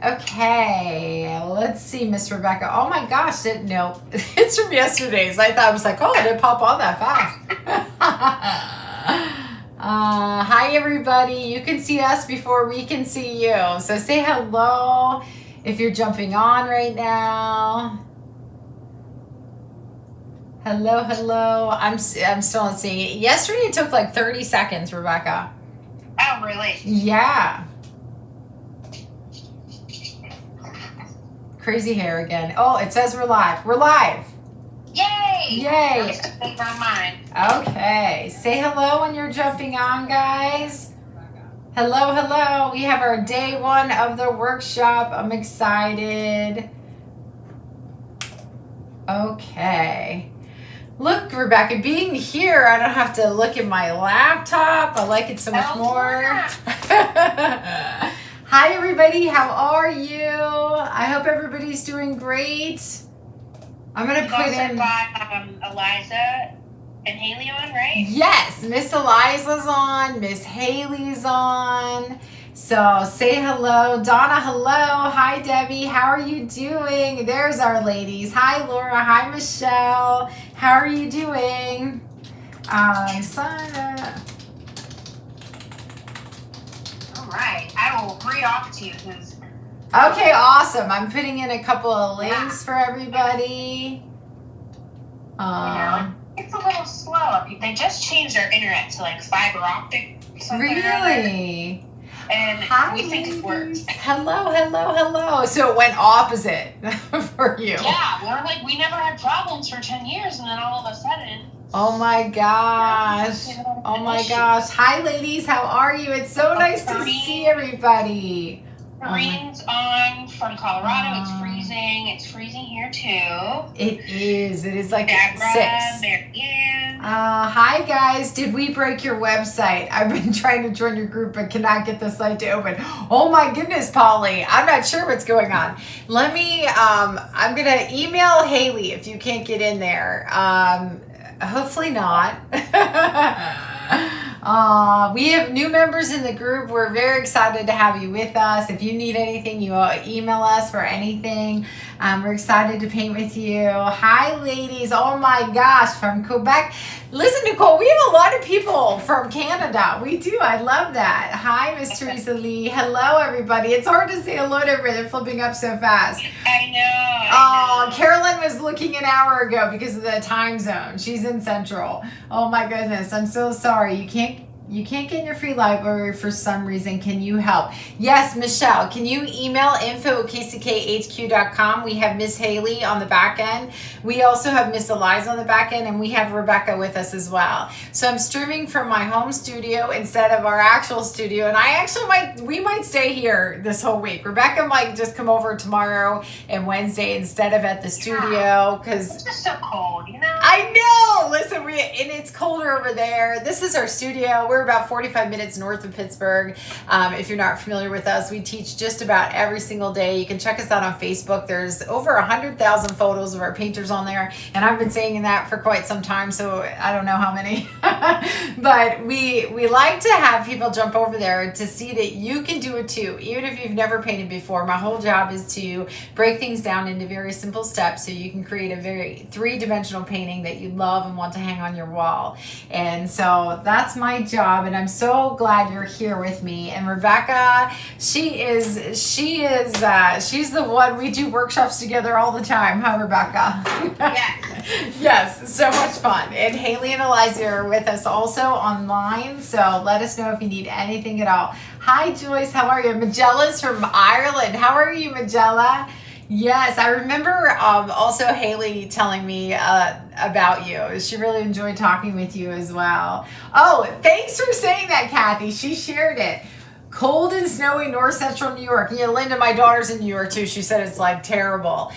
Okay, let's see, Miss Rebecca. Oh my gosh, no, it's from yesterday's. I was like, oh, it didn't pop on that fast. Hi, everybody. You can see us before we can see you. So say hello if you're jumping on right now. Hello, hello. I'm still not seeing it. Yesterday it took like 30 seconds, Rebecca. Oh, really? Yeah. Crazy hair again. Oh, it says we're live. We're live. Yay! Yay. On mine. Okay. Say hello when you're jumping on, guys. Hello, hello. We have our day 1 of the workshop. I'm excited. Okay. Look, Rebecca, being here, I don't have to look at my laptop. I like it so much more. Hi, everybody. How are you? I hope everybody's doing great. I'm going to put in... got Eliza and Haley on, right? Yes, Miss Eliza's on. Miss Haley's on. So say hello. Donna, hello. Hi, Debbie. How are you doing? There's our ladies. Hi, Laura. Hi, Michelle. How are you doing? Sana. All right. I will read off to you. Okay, awesome. I'm putting in a couple of links for everybody. It's a little slow up here. They just changed their internet to like fiber optic. Really? And hi, we think it works. Hello, hello, hello. So it went opposite for you. Yeah, we never had problems for 10 years, and then all of a sudden. Oh my gosh. Oh my gosh. Hi, ladies. How are you? It's so nice to see everybody. Rain's on from Colorado. It's freezing. It's freezing here too. It is. It is like Deborah, 6. Marianne. Hi guys. Did we break your website? I've been trying to join your group but cannot get the site to open. Oh my goodness, Polly. I'm not sure what's going on. Let me. I'm gonna email Haley if you can't get in there. Hopefully not. We have new members in the group. We're very excited to have you with us. If you need anything, you email us for anything. We're excited to paint with you. Hi, ladies. Oh my gosh, from Quebec. Listen, Nicole, we have a lot of people from Canada. We do. I love that. Hi, Miss Teresa Lee. Hello, everybody. It's hard to say hello to everybody. They're flipping up so fast. I know. Carolyn was looking an hour ago because of the time zone. She's in Central. Oh my goodness. I'm so sorry. You can't get in your free library for some reason. Can you help? Yes, Michelle. Can you email info@kckhq.com? We have Miss Haley on the back end. We also have Miss Eliza on the back end, and we have Rebecca with us as well. So I'm streaming from my home studio instead of our actual studio, and we might stay here this whole week. Rebecca might just come over tomorrow and Wednesday instead of at the studio because it's just so cold, you know. I know. Listen, and it's colder over there. This is our studio. We're about 45 minutes north of Pittsburgh. If you're not familiar with us, we teach just about every single day. You can check us out on Facebook. There's over 100,000 photos of our painters on there, and I've been saying that for quite some time, so I don't know how many. But we like to have people jump over there to see that you can do it too, even if you've never painted before. My whole job is to break things down into very simple steps so you can create a very 3-dimensional painting that you love and want to hang on your wall. And so that's my job. And I'm so glad you're here with me. And Rebecca, she's the one. We do workshops together all the time, huh, Rebecca? Yes. Yes, so much fun. And Haley and Eliza are with us also online. So let us know if you need anything at all. Hi, Joyce. How are you? Magella's from Ireland. How are you, Magella? Yes, I remember also Haley telling me about you. She really enjoyed talking with you as well. Oh, thanks for saying that, Kathy. She shared it. Cold and snowy north central New York. Yeah, Linda, my daughter's in New York too. She said it's like terrible.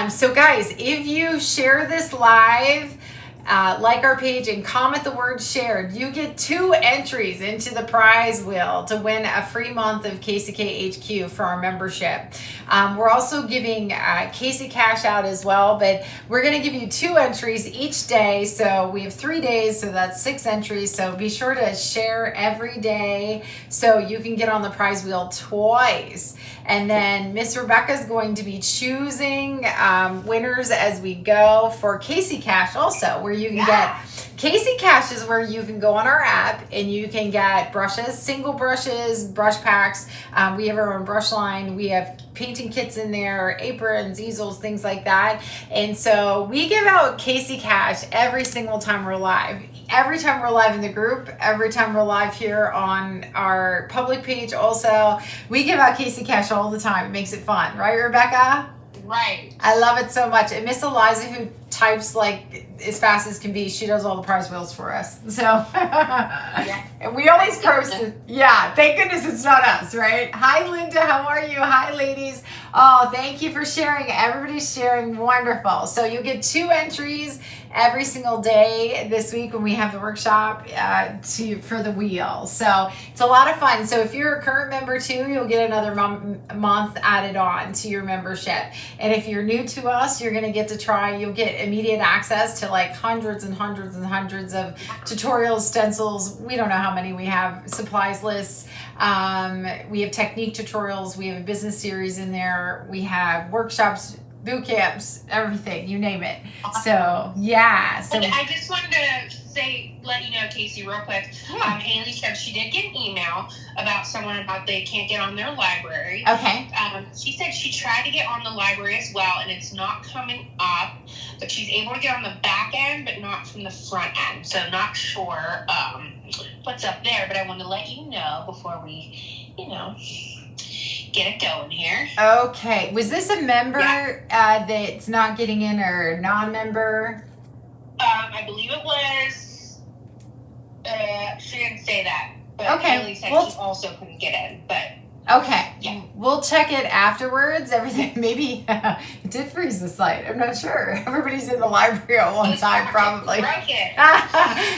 So guys, if you share this live, like our page and comment the word shared, you get 2 entries into the prize wheel to win a free month of KCK HQ for our membership. We're also giving KC Cash out as well, but we're going to give you 2 entries each day. So we have 3 days, so that's 6 entries. So be sure to share every day so you can get on the prize wheel twice. And then Miss Rebecca is going to be choosing winners as we go for KC Cash also, where you can get KC Cash is where you can go on our app and you can get brushes, single brushes, brush packs. We have our own brush line. We have painting kits in there, aprons, easels, things like that. And so we give out KC Cash every single time we're live. Every time we're live in the group, every time we're live here on our public page also, we give out KC Cash all the time. It makes it fun. Right, Rebecca? Right. I love it so much. And Miss Eliza, who types like as fast as can be, she does all the prize wheels for us. So and we always post it. Yeah, thank goodness it's not us, right? Hi, Linda. How are you? Hi, ladies. Oh, thank you for sharing. Everybody's sharing. Wonderful. So you get 2 entries every single day this week when we have the workshop for the wheel. So it's a lot of fun. So if you're a current member too, you'll get another month added on to your membership. And if you're new to us, you're going to get to try, you'll get immediate access to like hundreds and hundreds and hundreds of tutorials, stencils. We don't know how many we have, supplies lists. We have technique tutorials. We have a business series in there. We have workshops, boot camps, everything, you name it. So yeah. So I just wanted to let you know, Casey, real quick. Yeah. Haley said she did get an email about someone about they can't get on their library. Okay. She said she tried to get on the library as well, and it's not coming up. But she's able to get on the back end, but not from the front end. So not sure what's up there. But I wanted to let you know before we, get it going here. Okay. Was this a member that's not getting in or non-member? I believe it was. She didn't say that. But Okay. Haley said Well, she also couldn't get in. But okay. Yeah. We'll check it afterwards. Everything maybe it did freeze the site. I'm not sure. Everybody's in the library at one time, probably. Broke it.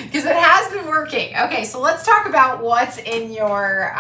Because it has been working. Okay, so let's talk about what's in your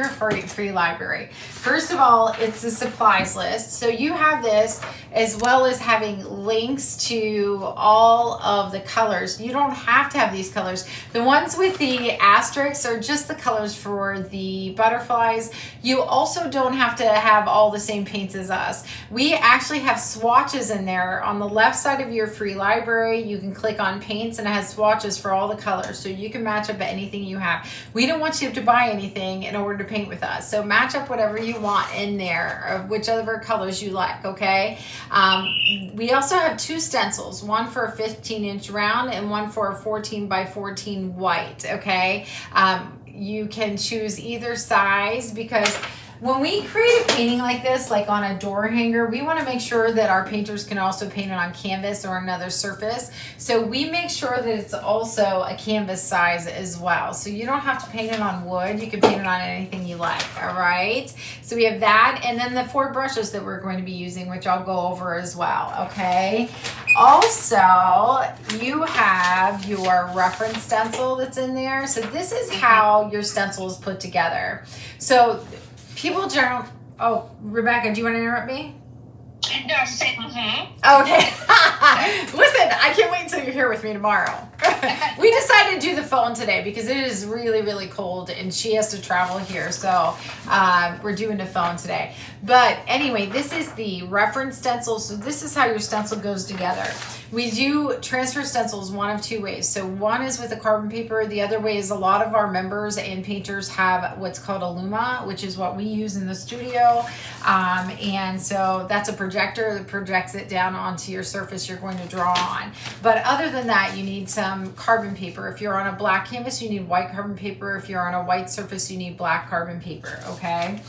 free library. First of all, it's the supplies list. So you have this as well as having links to all of the colors. You don't have to have these colors. The ones with the asterisks are just the colors for the butterflies. You also don't have to have all the same paints as us. We actually have swatches in there. On the left side of your free library, you can click on paints and it has swatches for all the colors. So you can match up anything you have. We don't want you to buy anything in order to paint with us. So match up whatever you want in there, or whichever colors you like, okay? We also have 2 stencils, one for a 15-inch round and one for a 14 by 14 white, okay? You can choose either size because when we create a painting like this, like on a door hanger, we want to make sure that our painters can also paint it on canvas or another surface. So we make sure that it's also a canvas size as well. So you don't have to paint it on wood. You can paint it on anything you like, all right? So we have that, and then the 4 brushes that we're going to be using, which I'll go over as well, okay? Also, you have your reference stencil that's in there. So this is how your stencil is put together. So people generally, oh, Rebecca, do you want to interrupt me? No, say mm-hmm. Okay. Listen, I can't wait until you're here with me tomorrow. We decided to do the phone today because it is really, really cold and she has to travel here. So we're doing the phone today. But anyway, this is the reference stencil. So this is how your stencil goes together. We do transfer stencils one of 2 ways. So one is with a carbon paper. The other way is a lot of our members and painters have what's called a Luma, which is what we use in the studio. And so that's a projector that projects it down onto your surface you're going to draw on. But other than that, you need some carbon paper. If you're on a black canvas, you need white carbon paper. If you're on a white surface, you need black carbon paper, okay?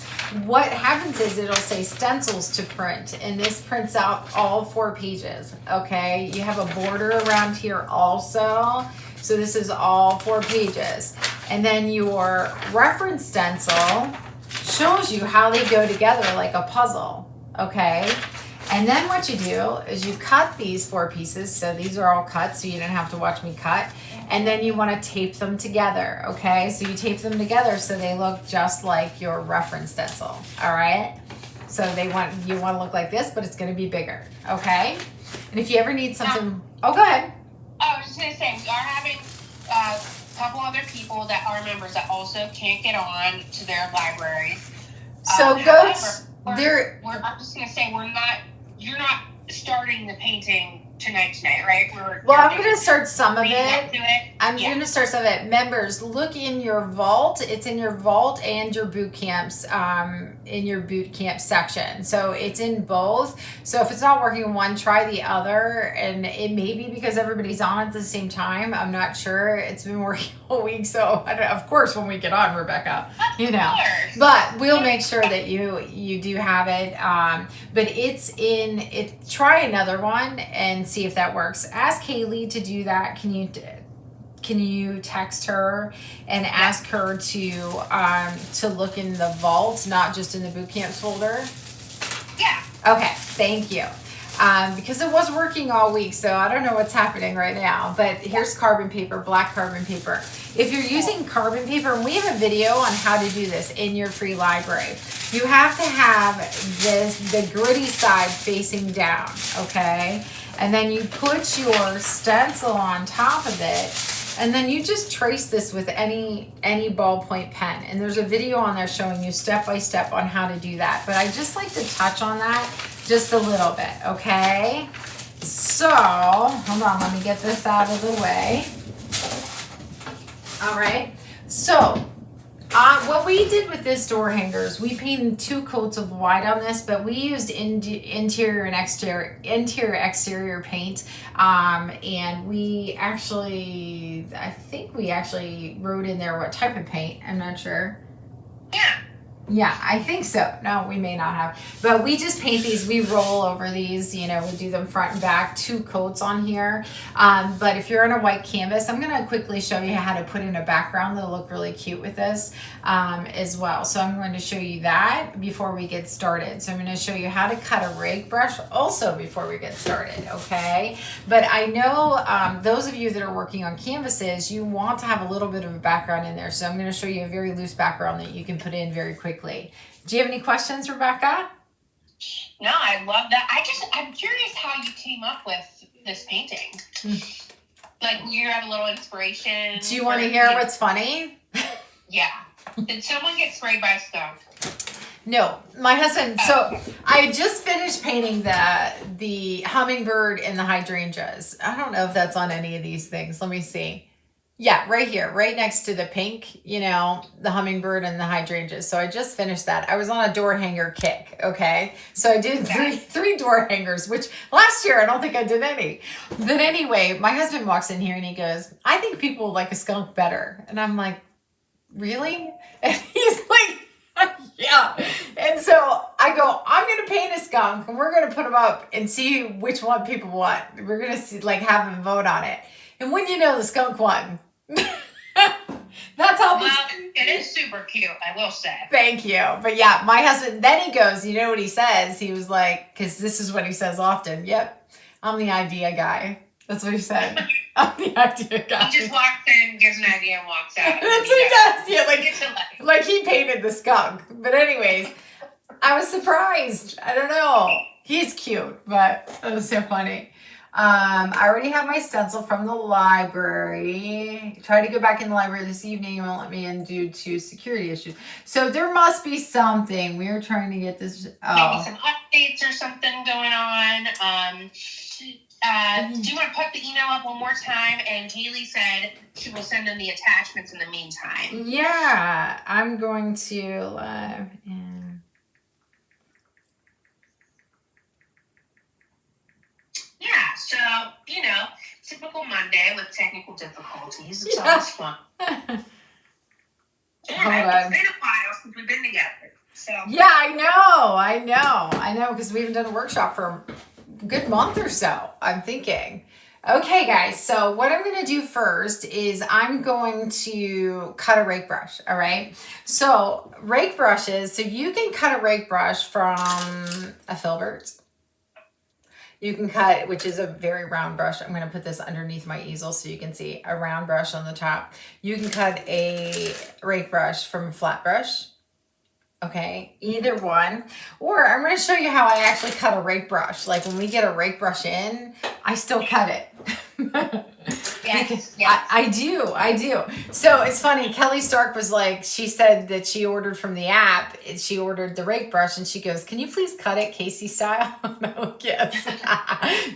What happens is it'll say stencils to print, and this prints out all 4 pages, okay? You have a border around here also. So this is all 4 pages. And then your reference stencil shows you how they go together like a puzzle, okay? And then what you do is you cut these 4 pieces. So these are all cut, so you didn't have to watch me cut. And then you want to tape them together, okay? So you tape them together so they look just like your reference stencil, all right? So you want to look like this, but it's going to be bigger, okay? And if you ever need something, oh, go ahead. I was just going to say, we are having a couple other people that are members that also can't get on to their libraries. So I'm just going to say, you're not starting the painting tonight, right? I'm going to start some of it. I'm Yeah. going to start some of it. Members, look in your vault. It's in your vault and your boot camps, in your boot camp section. So it's in both. So if it's not working in one, try the other. And it may be because everybody's on at the same time. I'm not sure. It's been working all week. So of course, when we get on, Rebecca, you know, but we'll make sure that you do have it. But try another one and see if that works. Ask Kaylee to do that. Can you text her and ask her to look in the vault, not just in the boot camps folder? Yeah. Okay, thank you. Because it was working all week, so I don't know what's happening right now. But here's carbon paper, black carbon paper. If you're using carbon paper, and we have a video on how to do this in your free library, you have to have the gritty side facing down, okay? And then you put your stencil on top of it, and then you just trace this with any ballpoint pen. And there's a video on there showing you step by step on how to do that. But I just like to touch on that just a little bit, okay? So, hold on, let me get this out of the way. All right, so what we did with this door hangers, we painted 2 coats of white on this, but we used interior and exterior paint. And I think we actually wrote in there what type of paint. I'm not sure. Yeah, I think so. No, we may not have. But we just paint these. We roll over these. You know, we do them front and back, 2 coats on here. But if you're on a white canvas, I'm going to quickly show you how to put in a background that'll look really cute with this as well. So I'm going to show you that before we get started. So I'm going to show you how to cut a rake brush also before we get started, okay? But I know those of you that are working on canvases, you want to have a little bit of a background in there. So I'm going to show you a very loose background that you can put in very quickly. Do you have any questions, Rebecca? No, I love that. I'm curious how you came up with this painting. Like, you have a little inspiration. Do you want to hear what's funny? Yeah. Did someone get sprayed by a skunk? No, my husband. So I just finished painting the hummingbird and the hydrangeas. I don't know if that's on any of these things. Let me see. Yeah, right here, right next to the pink, you know, the hummingbird and the hydrangeas. So I just finished that. I was on a door hanger kick, okay? So I did three door hangers, which last year I don't think I did any. But anyway, my husband walks in here and he goes, I think people like a skunk better. And I'm like, really? And he's like, yeah. And so I go, I'm going to paint a skunk and we're going to put them up and see which one people want. We're going to see, like, have them vote on it. And when you know, the skunk won. That's how. Well, it is super cute, I will say. Thank you. But yeah, my husband, then he goes, you know what he says? He was like, because this is what he says often. Yep, I'm the idea guy. That's what he said. I'm the idea guy. He just walks in, gives an idea, and walks out. That's what he does. Yeah, like he painted the skunk. But anyways, I was surprised. I don't know. He's cute, but it was so funny. I already have my stencil from the library. Tried to go back in the library this evening. It won't let me in due to security issues. So there must be something. We are trying to get this. Maybe some updates or something going on. Do you want to put the email up one more time? And Haley said she will send in the attachments in the meantime. Yeah, I'm going to live. Yeah, so, you know, typical Monday with technical difficulties. It's always fun. Yeah, it's been a while since we've been together. So. Yeah, I know, because we haven't done a workshop for a good month or so, I'm thinking. Okay, guys, so what I'm going to do first is I'm going to cut a rake brush, all right? So rake brushes, so you can cut a rake brush from a filbert. You can cut, which is a very round brush. I'm going to put this underneath my easel so you can see a round brush on the top. You can cut a rake brush from a flat brush. Okay, either one. Or I'm going to show you how I actually cut a rake brush. Like when we get a rake brush in, I still cut it. Yes, I do. So it's funny. Kelly Stark was like, she said that she ordered from the app. She ordered the rake brush and she goes, "Can you please cut it Casey style?" No, yes.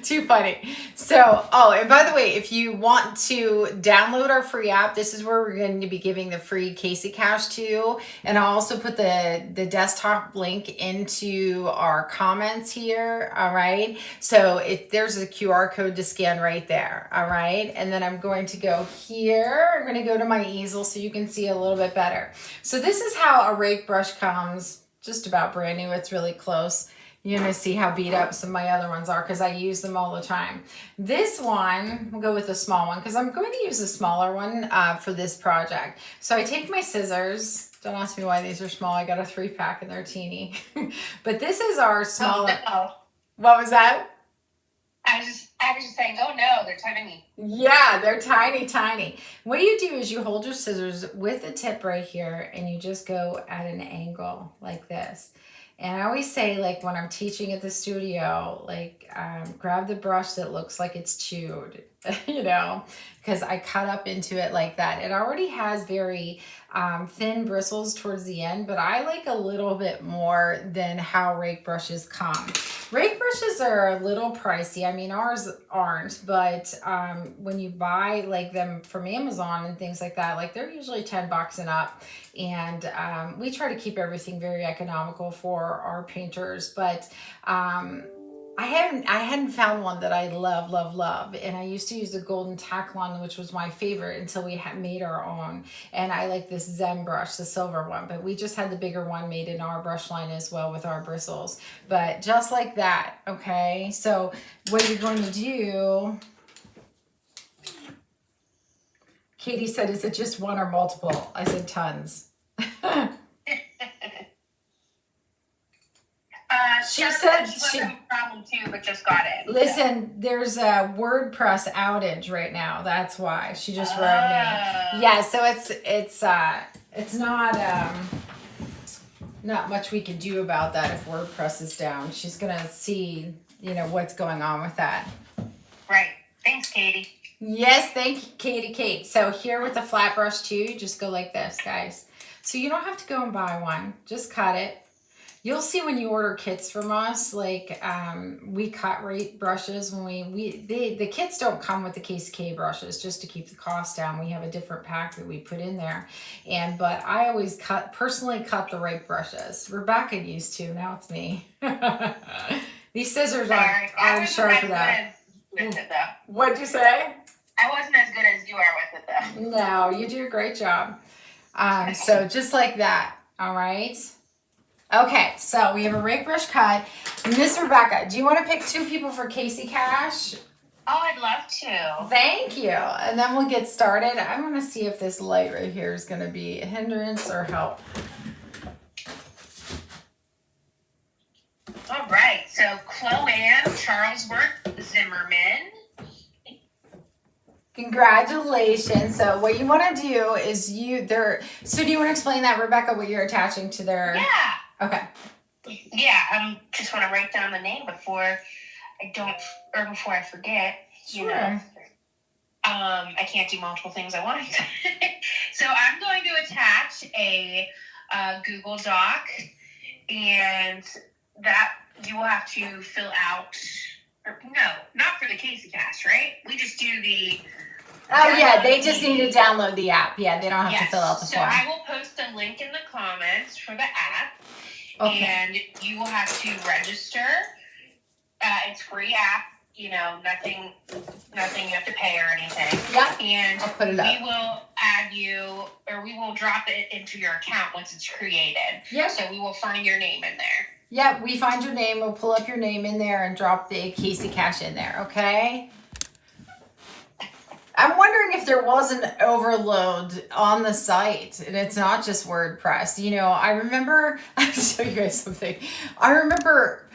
Too funny. So, oh, and by the way, if you want to download our free app, this is where we're going to be giving the free Casey Cash to. And I'll also put the desktop link into our comments here. All right. So there's a QR code to scan right there. All right. And then I'm going to go here. I'm going to go to my easel so you can see a little bit better. So this is how a rake brush comes, just about brand new. It's really close. You're going to see how beat up some of my other ones are because I use them all the time. This one, we'll go with the small one because I'm going to use the smaller one for this project. So I take my scissors. Don't ask me why these are small. I got a 3-pack and they're teeny. But this is our smaller. Oh, no. What was that? I was just saying, oh no, they're tiny. Yeah, they're tiny, tiny. What you do is you hold your scissors with the tip right here and you just go at an angle like this. And I always say, like when I'm teaching at the studio, like grab the brush that looks like it's chewed, you know, because I cut up into it like that. It already has very thin bristles towards the end, but I like a little bit more than how rake brushes come. Rake brushes are a little pricey. I mean, ours aren't, but when you buy like them from Amazon and things like that, like they're usually $10 and up. And we try to keep everything very economical for our painters, but I hadn't found one that I love. And I used to use the golden Taklon, which was my favorite until we had made our own. And I like this Zen brush, the silver one, but we just had the bigger one made in our brush line as well with our bristles. But just like that, okay? So what you're going to do, Katie said, is it just one or multiple? I said tons. She said she having a problem too, but just got it. Listen, there's a WordPress outage right now. That's why she just wrote me. Yeah, so it's not much we can do about that if WordPress is down. She's gonna see, what's going on with that. Right. Thanks, Katie. Yes, thank you, Katie Kate. So here with the flat brush too, you just go like this, guys. So you don't have to go and buy one. Just cut it. You'll see when you order kits from us, like we cut rate brushes when the kits don't come with the KCK brushes just to keep the cost down. We have a different pack that we put in there. But I always personally cut the rake brushes. Rebecca used to, now it's me. These scissors aren't sharp enough. What'd you say? I wasn't as good as you are with it though. No, you do a great job. So just like that, all right? Okay, so we have a rake brush cut. Miss Rebecca, do you want to pick 2 people for Casey Cash? Oh, I'd love to. Thank you. And then we'll get started. I'm going to see if this light right here is going to be a hindrance or help. All right, so Chloanne Charlesworth Zimmerman. Congratulations. So what you want to do is so do you want to explain that, Rebecca, what you're attaching to their... Yeah. Okay. Yeah, I just want to write down the name before I forget. Sure. I can't do multiple things at once. So I'm going to attach a Google Doc, and that you will have to fill out. No, not for the Casey Cash, right? We just do the... Oh, yeah, they just need to download the app. Yeah, they don't have to fill out the form. So I will post a link in the comments for the app, and you will have to register. It's free app, nothing you have to pay or anything. Yeah, and I'll put it up. We will add you, or we will drop it into your account once it's created. Yep. So we will find your name in there. Yeah, we find your name. We'll pull up your name in there and drop the Casey Cash in there, okay? I'm wondering if there was an overload on the site, and it's not just WordPress. I remember, I'll show you guys something. I remember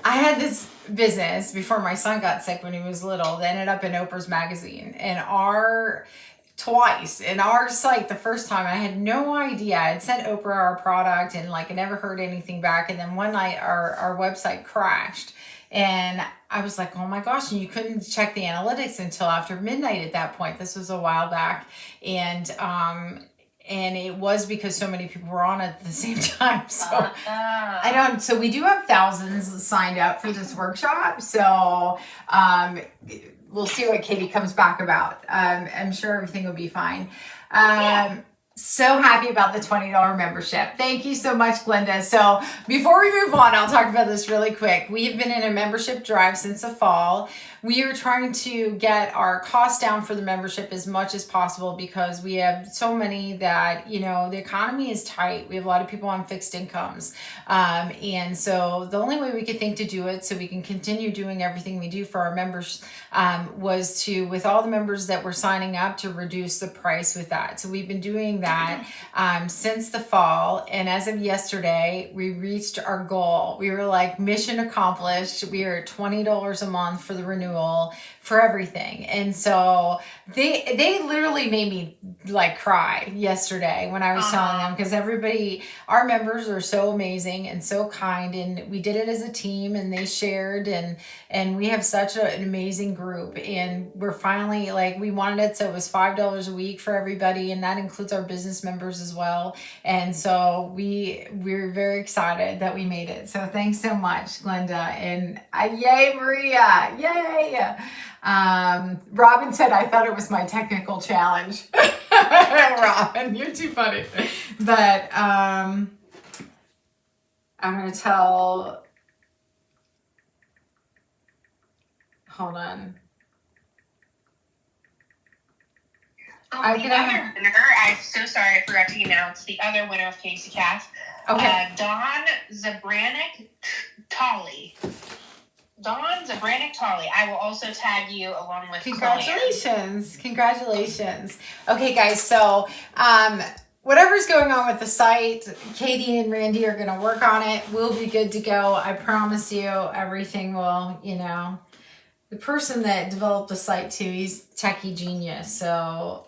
I had this business before my son got sick when he was little that ended up in Oprah's magazine. And twice in our site the first time, I had no idea. I had sent Oprah our product and like I never heard anything back. And then one night our website crashed. And I was like, oh my gosh, and you couldn't check the analytics until after midnight at that point. This was a while back. And it was because so many people were on it at the same time. So I don't. So we do have thousands signed up for this workshop. So we'll see what Katie comes back about. I'm sure everything will be fine. So happy about the $20 membership. Thank you so much, Glenda. So before we move on, I'll talk about this really quick. We have been in a membership drive since the fall. We are trying to get our cost down for the membership as much as possible because we have so many that, you know, the economy is tight. We have a lot of people on fixed incomes. And so the only way we could think to do it so we can continue doing everything we do for our members was to, with all the members that were signing up, to reduce the price with that. So we've been doing that since the fall. And as of yesterday, we reached our goal. We were like, mission accomplished. We are at $20 a month for the renewal for everything. And so they literally made me like cry yesterday when I was telling them, because everybody, our members are so amazing and so kind, and we did it as a team and they shared, and we have such an amazing group, and we're finally like, we wanted it so it was $5 a week for everybody, and that includes our business members as well. And so we're very excited that we made it. So thanks so much, Glenda, and yay, Maria, yay. Robin said, I thought it was my technical challenge. Robin, you're too funny. But I'm going to tell, hold on. Oh, the other winner, I'm so sorry, I forgot to announce the other winner of Casey Cast. Okay. Dawn Zabranik-Tolly. Dawn Zabranik-Tolly. I will also tag you along with Congratulations. Claire. Congratulations. Okay, guys. So, whatever's going on with the site, Katie and Randy are going to work on it. We'll be good to go. I promise you everything will, you know. The person that developed the site too, he's techie genius. So,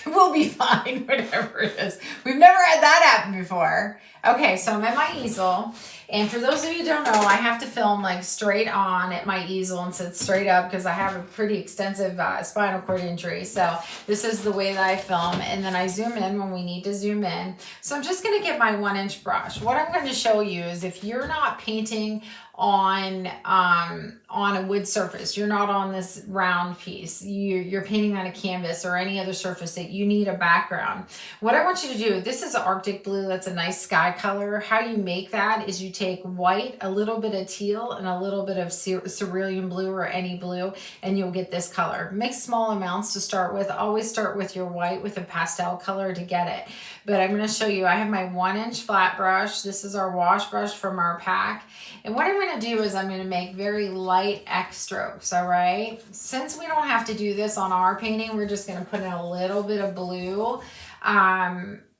we'll be fine, whatever it is. We've never had that happen before. Okay, so I'm at my easel. And for those of you who don't know, I have to film like straight on at my easel and sit straight up because I have a pretty extensive spinal cord injury. So this is the way that I film. And then I zoom in when we need to zoom in. So I'm just going to get my 1-inch brush. What I'm going to show you is if you're not painting on a wood surface, you're not on this round piece, you're painting on a canvas or any other surface that you need a background. What I want you to do, this is Arctic blue, that's a nice sky color. How you make that is you take white, a little bit of teal, and a little bit of cerulean blue or any blue, and you'll get this color. Mix small amounts to start with. Always start with your white with a pastel color to get it. But I'm going to show you, I have my 1-inch flat brush. This is our wash brush from our pack. And what I'm going to do is I'm going to make very light X strokes, all right? Since we don't have to do this on our painting, we're just going to put in a little bit of blue,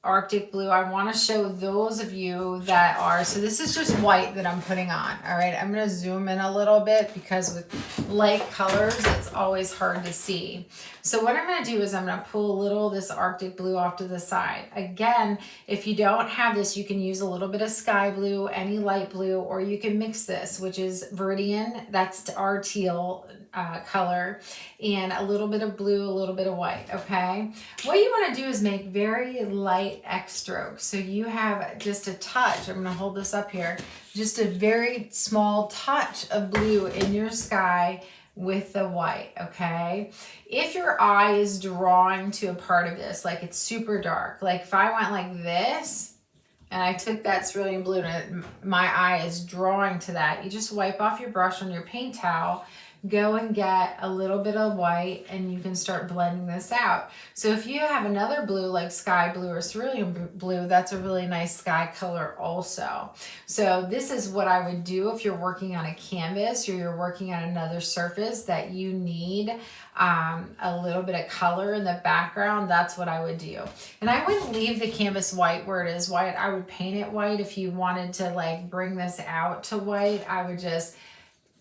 Arctic blue. I want to show those of you that are, so this is just white that I'm putting on, all right? I'm going to zoom in a little bit because with light colors, it's always hard to see. So what I'm going to do is I'm going to pull a little of this Arctic blue off to the side. Again, if you don't have this, you can use a little bit of sky blue, any light blue, or you can mix this, which is Viridian. That's our teal color, and a little bit of blue, a little bit of white, okay? What you want to do is make very light X strokes. So you have just a touch. I'm going to hold this up here. Just a very small touch of blue in your sky with the white, okay? If your eye is drawing to a part of this, like it's super dark, like if I went like this and I took that cerulean blue and my eye is drawing to that, you just wipe off your brush on your paint towel, go and get a little bit of white and you can start blending this out. So if you have another blue like sky blue or cerulean blue, that's a really nice sky color also. So this is what I would do if you're working on a canvas or you're working on another surface that you need a little bit of color in the background. That's what I would do. And I wouldn't leave the canvas white where it is white. I would paint it white. If you wanted to like bring this out to white, I would just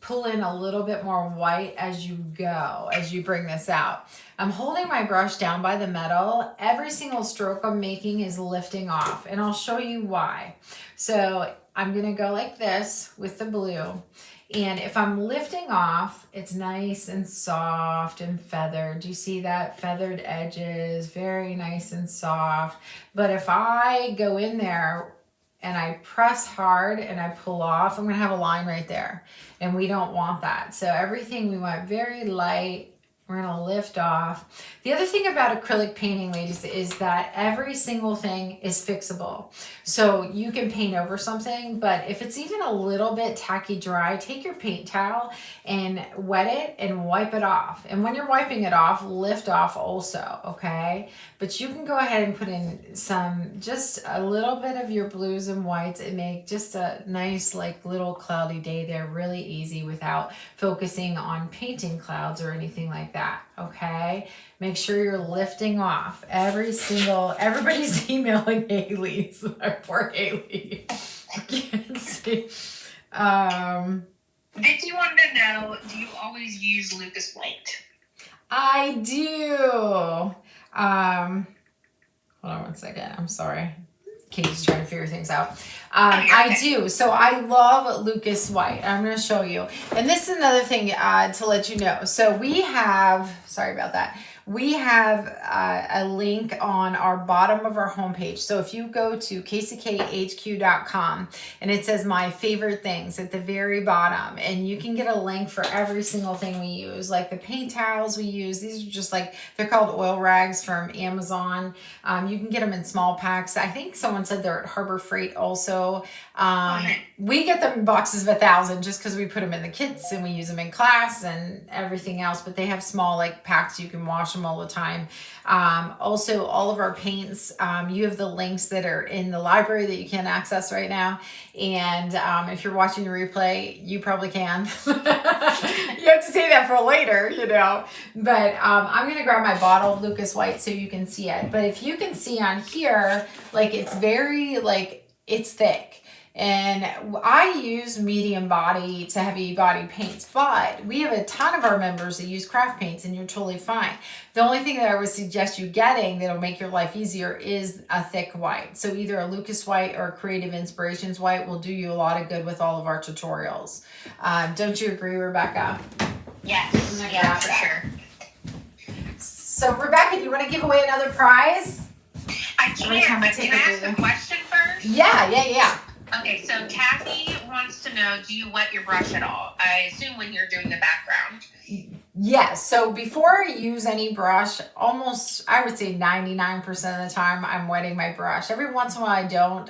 pull in a little bit more white as you go, as you bring this out. I'm holding my brush down by the metal. Every single stroke I'm making is lifting off, and I'll show you why. So I'm gonna go like this with the blue. And if I'm lifting off, it's nice and soft and feathered. Do you see that? Feathered edges, very nice and soft. But if I go in there and I press hard and I pull off, I'm gonna have a line right there. And we don't want that. So everything we want very light. We're gonna lift off. The other thing about acrylic painting, ladies, is that every single thing is fixable. So you can paint over something, but if it's even a little bit tacky dry, take your paint towel and wet it and wipe it off. And when you're wiping it off, lift off also, okay? But you can go ahead and put in just a little bit of your blues and whites and make just a nice like little cloudy day there, really easy without focusing on painting clouds or anything like that, okay? Make sure you're lifting off everybody's emailing Haley. So poor Haley. I can't see. Vicky wanted to know, do you always use Lucas White? I do. Hold on one second. I'm sorry. Katie's trying to figure things out. I do. So I love Lucas White. I'm going to show you. And this is another thing to let you know. So we have, sorry about that. We have a link on our bottom of our homepage. So if you go to kckhq.com and it says my favorite things at the very bottom, and you can get a link for every single thing we use, like the paint towels we use. These are just like, they're called oil rags from Amazon. You can get them in small packs. I think someone said they're at Harbor Freight also. We get them in boxes of 1,000 just because we put them in the kits and we use them in class and everything else, but they have small like packs you can wash them all the time. Also, all of our paints, you have the links that are in the library that you can't access right now. And if you're watching the replay, you probably can. You have to say that for later, you know. But I'm going to grab my bottle of Lucas White so you can see it. But if you can see on here, like it's very, like it's thick. And I use medium body to heavy body paints, but we have a ton of our members that use craft paints, and you're totally fine. The only thing that I would suggest you getting that'll make your life easier is a thick white. So either a Lucas White or a Creative Inspirations White will do you a lot of good with all of our tutorials. Don't you agree, Rebecca? Yes, yeah, for sure. So Rebecca, do you want to give away another prize? I can, but can I ask a question first? Yeah. Okay, so Kathy wants to know, do you wet your brush at all? I assume when you're doing the background. Yes. So before I use any brush, almost, I would say 99% of the time, I'm wetting my brush. Every once in a while I don't,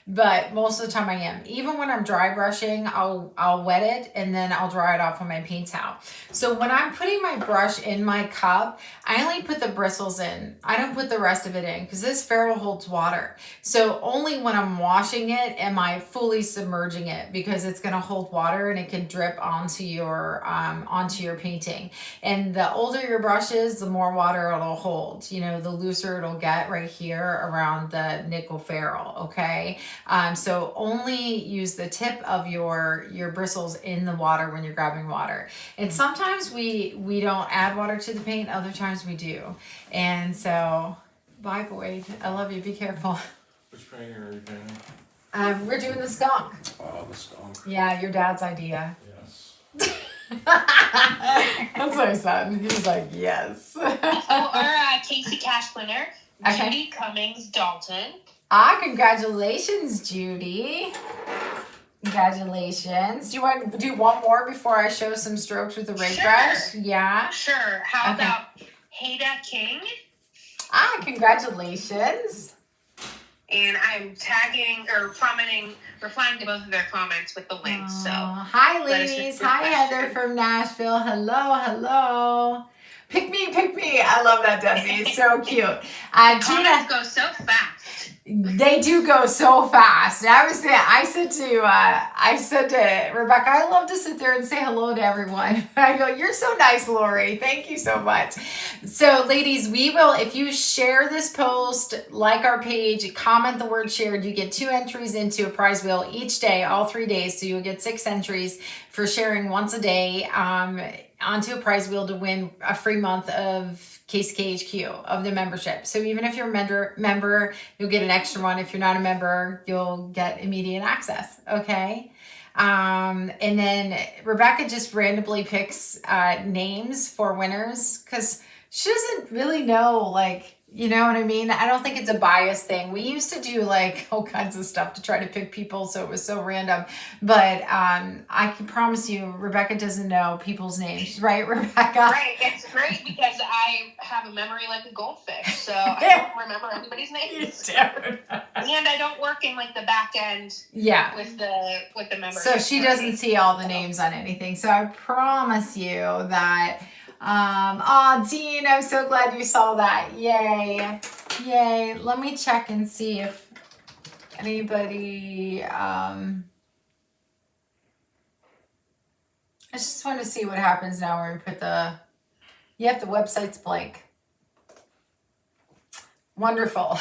but most of the time I am. Even when I'm dry brushing, I'll wet it and then I'll dry it off on my paint towel. So when I'm putting my brush in my cup, I only put the bristles in. I don't put the rest of it in because this ferrule holds water. So only when I'm washing it am I fully submerging it, because it's going to hold water and it can drip onto your painting. And the older your brush is, the more water it'll hold. You know, the looser it'll get right here around the nickel ferrule. Okay. So only use the tip of your bristles in the water when you're grabbing water. And sometimes we don't add water to the paint, other times we do. And so, bye Boyd, I love you, be careful. Which painting are you painting? We're doing the skunk. Oh, the skunk. Yeah, your dad's idea. Yes. That's what I said. He was like, yes. So our Casey Cash winner, Okay. Judy Cummings Dalton. Congratulations, Judy. Congratulations. Do you want to do one more before I show some strokes with the rake brush? Yeah. Sure. How Okay. about Hada King? Congratulations. And I'm tagging or replying to both of their comments with the links. So hi ladies. Hi Heather from Nashville. Hello. Pick me. I love that, Desi. It's so cute. Gina, go so fast. They do go so fast. I said to Rebecca, I love to sit there and say hello to everyone. I go, you're so nice, Lori. Thank you so much. So ladies, if you share this post, like our page, comment the word shared, you get 2 entries into a prize wheel each day, all 3 days. So you'll get 6 entries for sharing once a day onto a prize wheel to win a free month of KCKHQ of the membership. So even if you're a member, you'll get an extra one. If you're not a member, you'll get immediate access. Okay. And then Rebecca just randomly picks names for winners because she doesn't really know, like, you know what I mean? I don't think it's a bias thing. We used to do like all kinds of stuff to try to pick people, so it was so random. But I can promise you, Rebecca doesn't know people's names, right, Rebecca? Right. It's great because I have a memory like a goldfish, so I don't remember anybody's names. You don't. And I don't work in like the back end. Yeah. With the members. So she doesn't see all the names on anything. So I promise you that. Dean, I'm so glad you saw that. Yay. Let me check and see if anybody, I just want to see what happens now when we put the website's blank. Wonderful.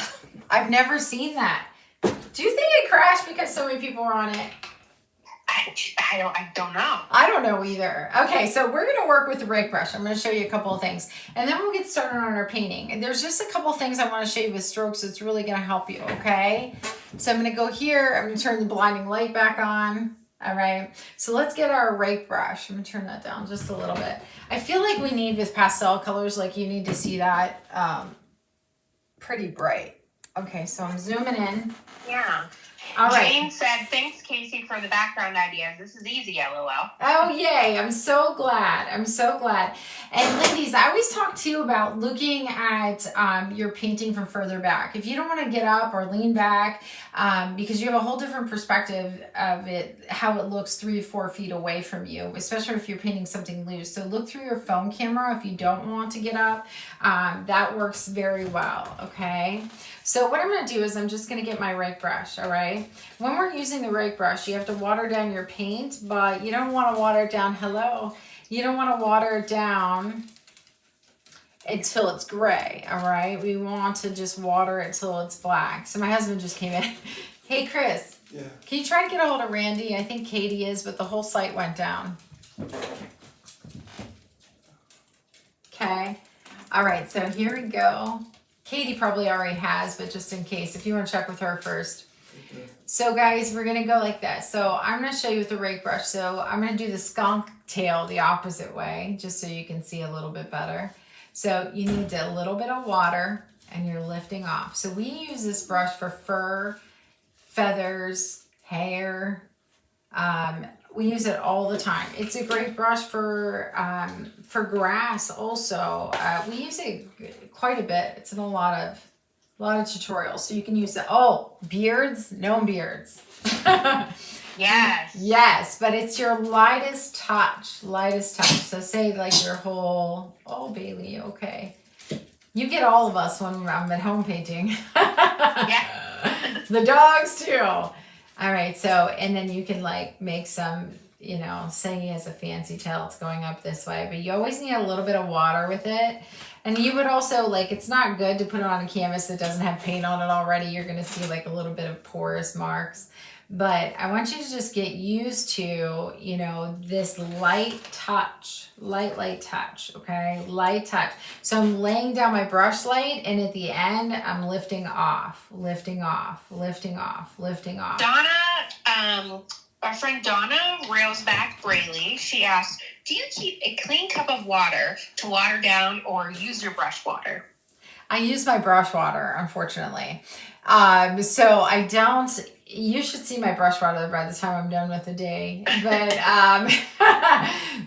I've never seen that. Do you think it crashed because so many people were on it? I don't know. I don't know either. Okay, so we're going to work with the rake brush. I'm going to show you a couple of things. And then we'll get started on our painting. And there's just a couple of things I want to show you with strokes that's really going to help you, okay? So I'm going to go here. I'm going to turn the blinding light back on. All right. So let's get our rake brush. I'm going to turn that down just a little bit. I feel like we need with pastel colors, like you need to see that pretty bright. Okay, so I'm zooming in. Yeah. All right. Jane said, thanks, Casey, for the background ideas. This is easy, LOL. Oh, yay. I'm so glad. And ladies, I always talk to you about looking at your painting from further back. If you don't want to get up or lean back, because you have a whole different perspective of it, how it looks 3 to 4 feet away from you, especially if you're painting something loose. So look through your phone camera if you don't want to get up. That works very well, okay? So what I'm going to do is I'm just going to get my rake brush, all right? When we're using the rake brush, you have to water down your paint, but you don't want to water it down, you don't want to water it down until it's gray, all right? We want to just water it till it's black. So my husband just came in. Hey, Chris. Yeah. Can you try to get a hold of Randy? I think Katie is, but the whole site went down. Okay. All right, so here we go. Katie probably already has, but just in case, if you want to check with her first. Okay. So guys, we're going to go like this. So I'm going to show you with the rake brush. So I'm going to do the skunk tail the opposite way, just so you can see a little bit better. So you need a little bit of water and you're lifting off. So we use this brush for fur, feathers, hair. We use it all the time. It's a great brush for grass also. We use it quite a bit. It's in a lot of tutorials. So you can use it. Oh, beards, no beards. Yes. Yes, but it's your lightest touch. So say like your whole, oh, Bailey, okay. You get all of us when I'm at home painting. Yeah. The dogs too. All right, so, and then you can like make some, say he has a fancy tail, it's going up this way, but you always need a little bit of water with it. And you would also, like, it's not good to put it on a canvas that doesn't have paint on it already. You're going to see like a little bit of porous marks. But I want you to just get used to, this light touch, okay? Light touch. So I'm laying down my brush light, and at the end, I'm lifting off. Donna, our friend Donna Railsback Brayley, she asked, do you keep a clean cup of water to water down or use your brush water? I use my brush water, unfortunately. So I don't, you should see my brush water by the time I'm done with the day.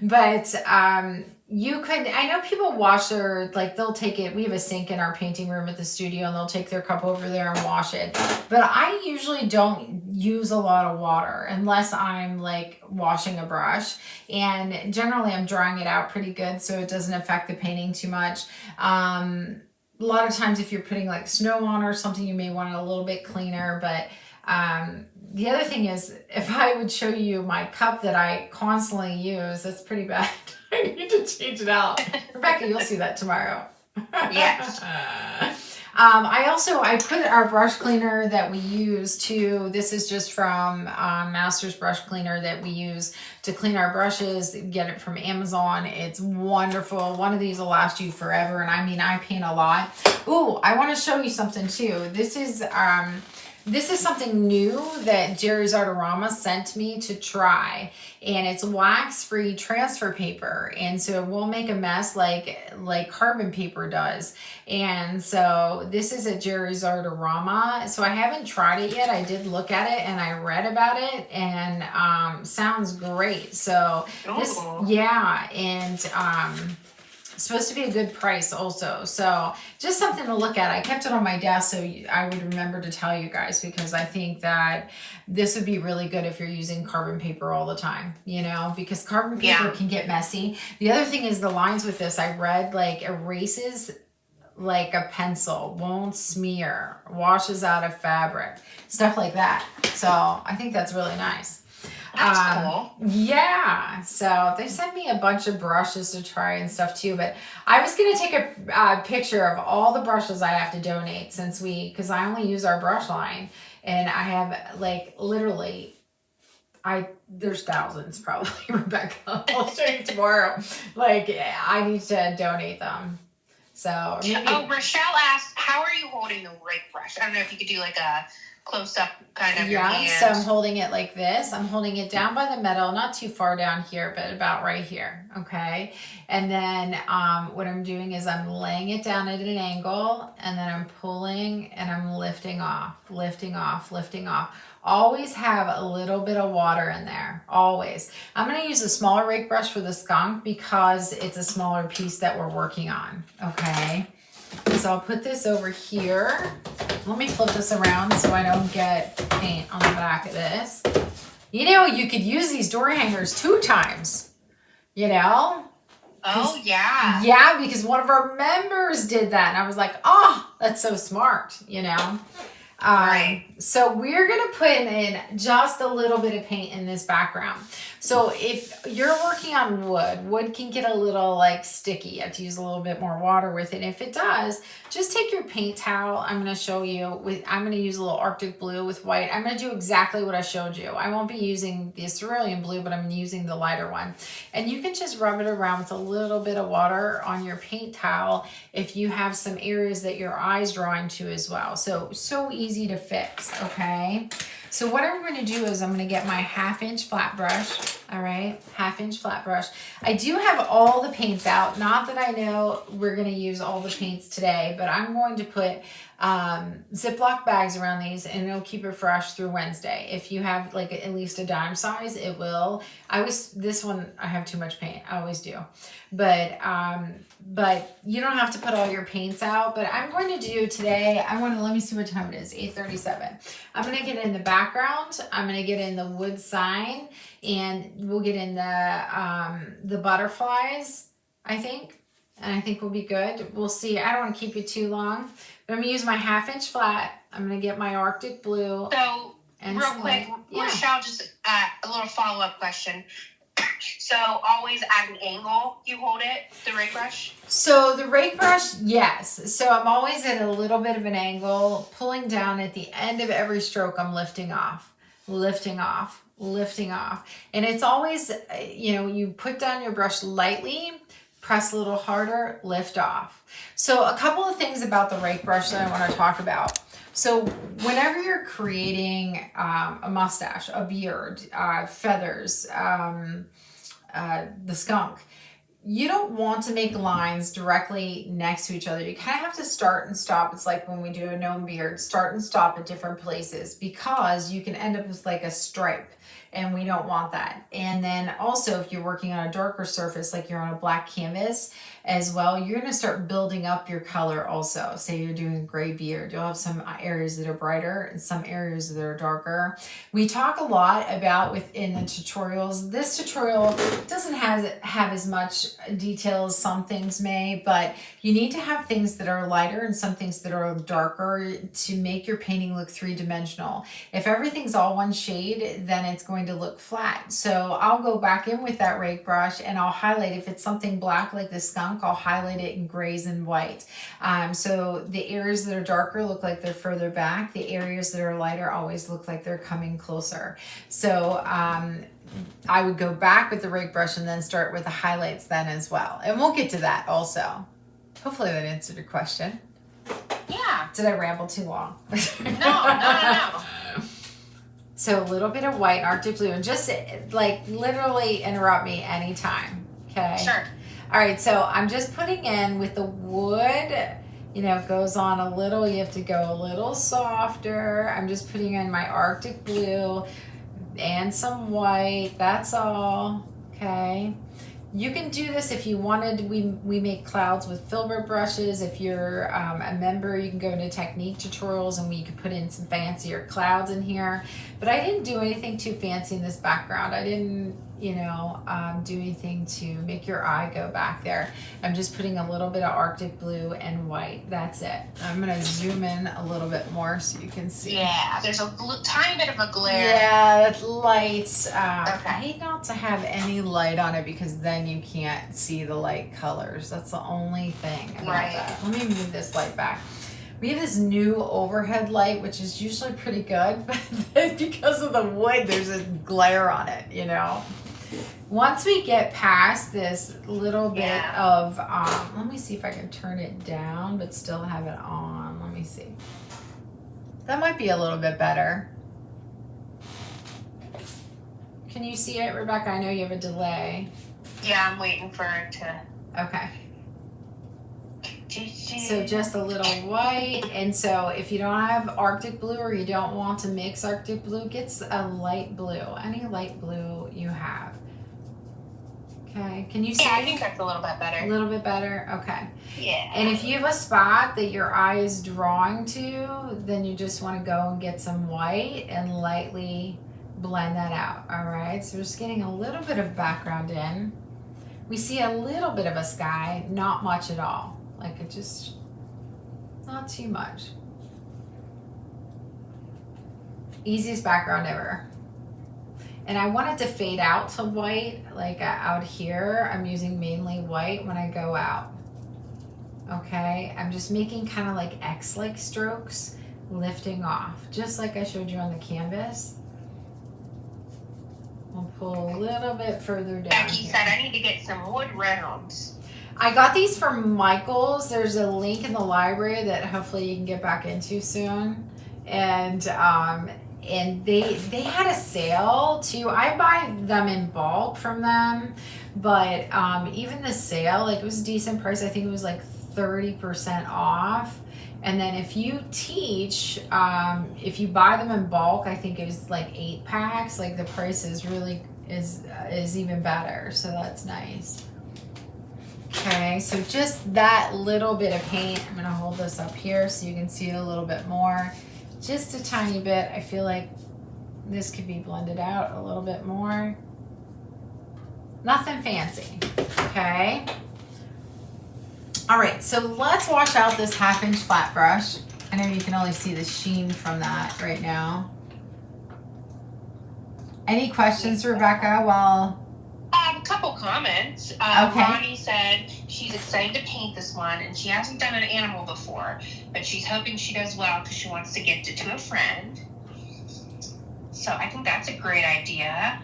But, You could, I know people wash their, like they'll take it, we have a sink in our painting room at the studio and they'll take their cup over there and wash it. But I usually don't use a lot of water unless I'm like washing a brush. And generally I'm drying it out pretty good so it doesn't affect the painting too much. A lot of times if you're putting like snow on or something, you may want it a little bit cleaner. But the other thing is, if I would show you my cup that I constantly use, that's pretty bad. I need to change it out. Rebecca, you'll see that tomorrow. Yes. I put our brush cleaner that we use to, this is just from Master's brush cleaner that we use to clean our brushes. Get it from Amazon. It's wonderful. One of these will last you forever. And I mean, I paint a lot. Ooh, I want to show you something too. This is something new that Jerry's Artorama sent me to try, and it's wax-free transfer paper, and so it won't make a mess like carbon paper does. And so this is a Jerry's Artorama. So I haven't tried it yet. I did look at it and I read about it, and sounds great. So this, yeah, and supposed to be a good price also. So just something to look at. I kept it on my desk so I would remember to tell you guys, because I think that this would be really good if you're using carbon paper all the time, you know, because carbon paper can get messy. The other thing is the lines with this, I read, like erases like a pencil, won't smear, washes out of fabric, stuff like that. So I think that's really nice. That's cool. Yeah, so they sent me a bunch of brushes to try and stuff too, but I was going to take a picture of all the brushes I have to donate because I only use our brush line, and I have like literally, there's thousands probably, Rebecca. I'll show you tomorrow. Like I need to donate them. So maybe, Rochelle asked, how are you holding the rake brush? I don't know if you could do like a close-up kind of your hand. So I'm holding it like this. I'm holding it down by the middle, not too far down here, but about right here, okay? And then what I'm doing is I'm laying it down at an angle, and then I'm pulling and I'm lifting off, lifting off, lifting off. Always have a little bit of water in there, always. I'm gonna use a smaller rake brush for the skunk because it's a smaller piece that we're working on, okay? So I'll put this over here. Let me flip this around so I don't get paint on the back of this. You know, you could use these door hangers 2 times, you know? Oh, yeah. Yeah, because one of our members did that. And I was like, oh, that's so smart, you know? Right. So we're going to put in just a little bit of paint in this background. So if you're working on wood can get a little like sticky. You have to use a little bit more water with it. If it does, just take your paint towel. I'm going to show you I'm going to use a little Arctic blue with white. I'm going to do exactly what I showed you. I won't be using the cerulean blue, but I'm using the lighter one. And you can just rub it around with a little bit of water on your paint towel if you have some areas that your eye's drawing to as well. So easy to fix, okay? So what I'm going to do is I'm going to get my 1/2-inch flat brush, all right? 1/2-inch flat brush. I do have all the paints out. Not that I know we're going to use all the paints today, but I'm going to put Ziploc bags around these, and it'll keep it fresh through Wednesday. If you have like at least a dime size, it will. This one, I have too much paint. I always do. But you don't have to put all your paints out. But I'm going to do today, let me see what time it is, 8:37. I'm going to get in the background. I'm going to get in the wood sign, and we'll get in the butterflies, I think. And I think we'll be good. We'll see. I don't want to keep you too long. But I'm going to use my 1/2-inch flat. I'm going to get my Arctic blue. So, real quick, Rochelle, just a little follow-up question. So, always at an angle you hold it, the rake brush? So, the rake brush, yes. So, I'm always at a little bit of an angle, pulling down at the end of every stroke. I'm lifting off, lifting off, lifting off. And it's always, you put down your brush lightly, press a little harder, lift off. So a couple of things about the rake brush that I want to talk about. So whenever you're creating a mustache, a beard, feathers, the skunk, you don't want to make lines directly next to each other. You kind of have to start and stop. It's like when we do a gnome beard, start and stop at different places, because you can end up with like a stripe. and we don't want that. And then also if you're working on a darker surface, like you're on a black canvas as well, you're going to start building up your color also. Say you're doing a gray beard, you'll have some areas that are brighter and some areas that are darker. We talk a lot about within the tutorials. This tutorial doesn't have as much detail as some things may, but you need to have things that are lighter and some things that are darker to make your painting look three-dimensional. If everything's all one shade, then it's going to look flat. So I'll go back in with that rake brush and I'll highlight. If it's something black like the skunk, I'll highlight it in grays and white. So the areas that are darker look like they're further back. The areas that are lighter always look like they're coming closer. So I would go back with the rake brush and then start with the highlights then as well. And we'll get to that also. Hopefully that answered your question. Yeah. Did I ramble too long? No. So a little bit of white Arctic blue, and just like literally interrupt me anytime. Okay. Sure. All right. So I'm just putting in with the wood, you know, it goes on a little, you have to go a little softer. I'm just putting in my Arctic blue and some white. That's all. Okay. You can do this if you wanted. We make clouds with filbert brushes. If you're a member, you can go into technique tutorials and we can put in some fancier clouds in here. But I didn't do anything too fancy in this background. I didn't, you know, do anything to make your eye go back there. I'm just putting a little bit of Arctic blue and white. That's it. I'm gonna zoom in a little bit more so you can see. Yeah, there's a tiny bit of a glare. Yeah, that's light. Okay. I hate not to have any light on it because then you can't see the light colors. That's the only thing about that. Let me move this light back. We have this new overhead light, which is usually pretty good, but because of the wood, there's a glare on it, you know? Once we get past this little bit of, let me see if I can turn it down, but still have it on. Let me see. That might be a little bit better. Can you see it, Rebecca? I know you have a delay. Yeah, I'm waiting for it to. Okay. So just a little white. And so if you don't have Arctic blue or you don't want to mix Arctic blue, get a light blue. Any light blue you have. Okay, can you see? Yeah, I think that's a little bit better. A little bit better? Okay. Yeah. And if you have a spot that your eye is drawing to, then you just want to go and get some white and lightly blend that out. All right, so we're just getting a little bit of background in. We see a little bit of a sky, not much at all. Like it just, not too much. Easiest background ever. And I want it to fade out to white, like out here. I'm using mainly white when I go out. Okay, I'm just making kind of like X-like strokes, lifting off, just like I showed you on the canvas. We'll pull a little bit further down. Becky here. said I need to get some wood rounds. I got these from Michael's. There's a link in the library that hopefully you can get back into soon. And they had a sale too. I buy them in bulk from them, but even the sale, like it was a decent price. I think it was like 30% off. And then if you teach, if you buy them in bulk, I think it was like 8 packs. Like the price is really is even better. So that's nice. Okay, so just that little bit of paint. I'm gonna hold this up here so you can see it a little bit more. Just a tiny bit. I feel like this could be blended out a little bit more. Nothing fancy, okay? All right, so let's wash out this 1/2-inch flat brush. I know you can only see the sheen from that right now. Any questions, Rebecca, while... A couple comments. Okay. Ronnie said she's excited to paint this one, and she hasn't done an animal before, but she's hoping she does well because she wants to gift it to a friend. So I think that's a great idea.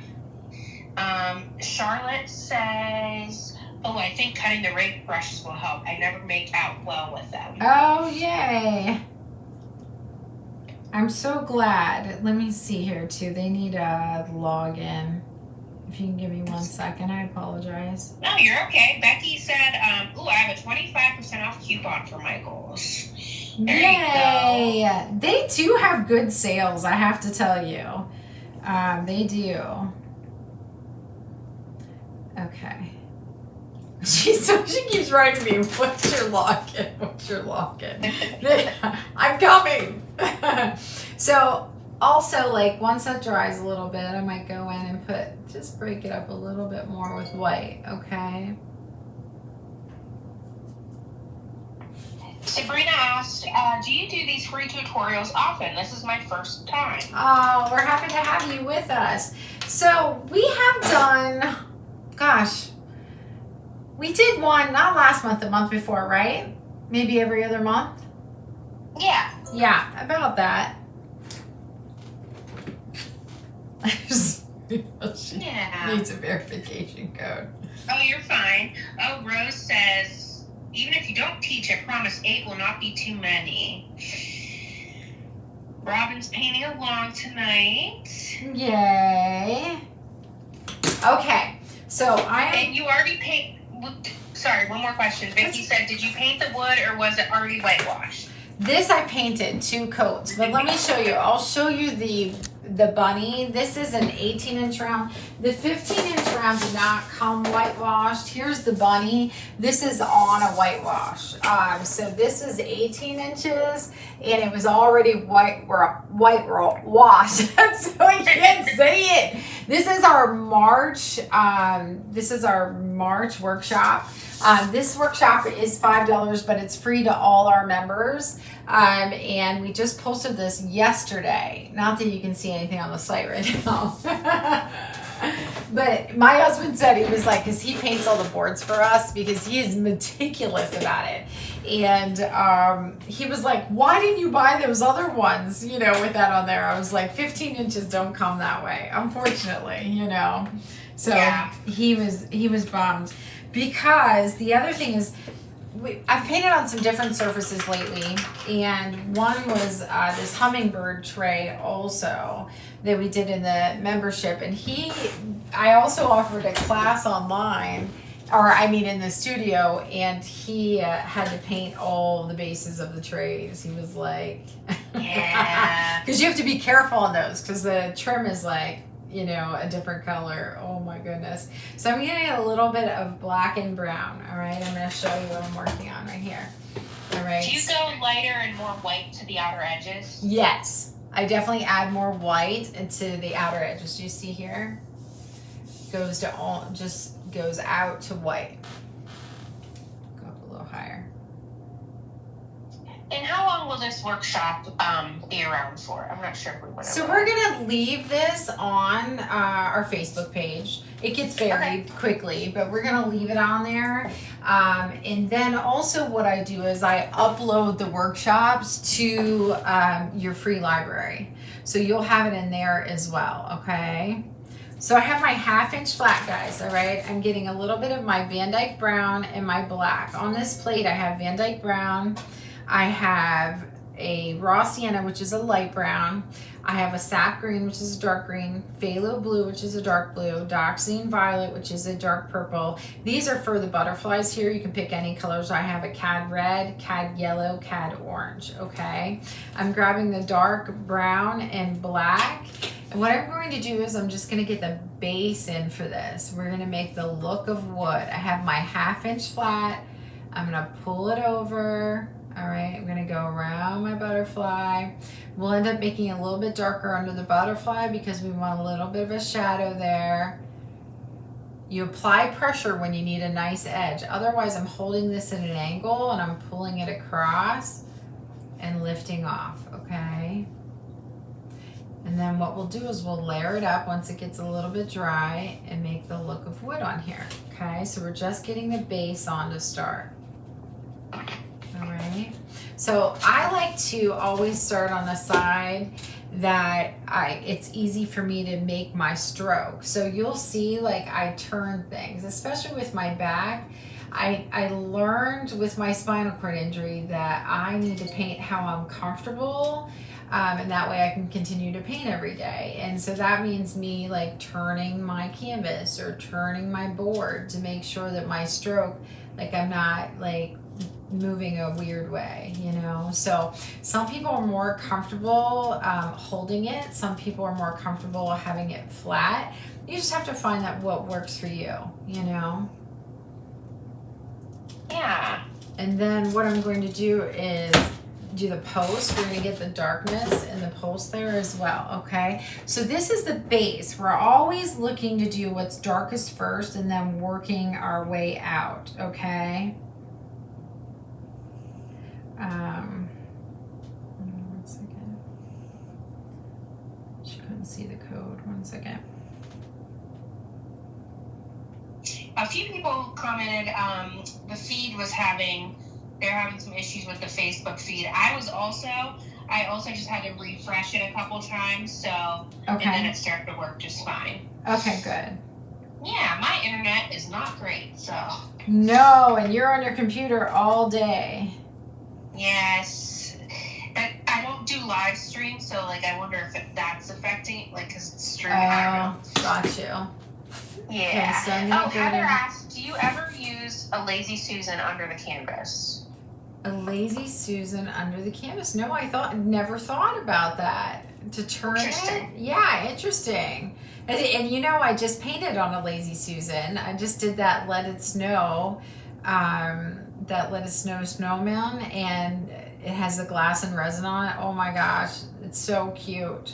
Charlotte says, oh, I think cutting the rake brushes will help. I never make out well with them. Oh, yay. I'm so glad. Let me see here, too. They need a login. If you can give me 1 second, I apologize. No, you're okay. Becky said, ooh, I have a 25% off coupon for Michael's. There Yay! you go. They too have good sales, I have to tell you. They do. Okay. She keeps writing me, what's your login? What's your login? I'm coming. So also, like, once that dries a little bit, I might go in and just break it up a little bit more with white, okay? Sabrina asked, do you do these free tutorials often? This is my first time. Oh, we're happy to have you with us. So we have done, gosh, we did one, not last month, the month before, right? Maybe every other month? Yeah. Yeah, about that. She needs a verification code. Oh, you're fine. Oh, Rose says, even if you don't teach, I promise 8 will not be too many. Robin's painting along tonight. Yay. Okay, so And you already paint. Sorry, one more question. Vicky said, did you paint the wood or was it already whitewashed? This I painted 2 coats, but let me show you. I'll show you the bunny. This is an 18-inch round. The 15-inch round did not come whitewashed. Here's the bunny. This is on a whitewash. So this is 18 inches, and it was already whitewashed. So I can't say it. This is our March. This is our March workshop. This workshop is $5, but it's free to all our members. And we just posted this yesterday. Not that you can see anything on the site right now. But my husband said, he was like, because he paints all the boards for us because he is meticulous about it. And he was like, why didn't you buy those other ones, with that on there? I was like, 15 inches don't come that way, unfortunately, So yeah. He was bummed. Because the other thing is, I've painted on some different surfaces lately, and one was this hummingbird tray also that we did in the membership. And I also offered a class online, in the studio, and he had to paint all the bases of the trays. He was like, yeah, because you have to be careful on those because the trim is like, a different color. Oh my goodness. So I'm getting a little bit of black and brown. All right. I'm going to show you what I'm working on right here. All right. Do you go lighter and more white to the outer edges? Yes. I definitely add more white into the outer edges. Do you see here? Just goes out to white. Go up a little higher. And how long will this workshop be around for? I'm not sure if we want to. So we're going to leave this on our Facebook page. It gets buried quickly, but we're going to leave it on there. And then also what I do is I upload the workshops to your free library. So you'll have it in there as well, okay? So I have my 1/2-inch flat, guys, all right? I'm getting a little bit of my Van Dyke brown and my black. On this plate, I have Van Dyke brown. I have a raw sienna, which is a light brown. I have a sap green, which is a dark green, phthalo blue, which is a dark blue, dioxazine violet, which is a dark purple. These are for the butterflies here. You can pick any colors. I have a cad red, cad yellow, cad orange, okay? I'm grabbing the dark brown and black. And what I'm going to do is I'm just going to get the base in for this. We're going to make the look of wood. I have my 1/2-inch flat. I'm going to pull it over. All right, I'm gonna go around my butterfly. We'll end up making it a little bit darker under the butterfly because we want a little bit of a shadow there. You apply pressure when you need a nice edge. Otherwise, I'm holding this at an angle and I'm pulling it across and lifting off, okay? And then what we'll do is we'll layer it up once it gets a little bit dry and make the look of wood on here, okay? So we're just getting the base on to start. All right, so I like to always start on the side that it's easy for me to make my stroke. So you'll see like I turn things, especially with my back. I learned with my spinal cord injury that I need to paint how I'm comfortable, and that way I can continue to paint every day. And so that means me like turning my canvas or turning my board to make sure that my stroke, like I'm not like moving a weird way, you know? So some people are more comfortable holding it. Some people are more comfortable having it flat. You just have to find that what works for you, you know? Yeah. And then what I'm going to do is do the post. We're going to get the darkness in the post there as well, okay? So this is the base. We're always looking to do what's darkest first and then working our way out, okay? One second. She couldn't see the code. One second. A few people commented the feed was they're having some issues with the Facebook feed. I also just had to refresh it a couple times, so Okay. And then it started to work just fine. Okay, good. Yeah, my internet is not great, so. No, and you're on your computer all day. Yes. I don't do live stream, so like I wonder if that's affecting, like, because it's streaming. Oh, got you. Yeah. Okay, so I'm gonna go Heather to- asked, do you ever use a Lazy Susan under the canvas? A Lazy Susan under the canvas. No, never thought about that. To turn it? Interesting. Yeah, interesting. And you know, I just painted on a Lazy Susan. I just did that Let It Snow, snowman, and it has the glass and resin on it. Oh my gosh, it's so cute.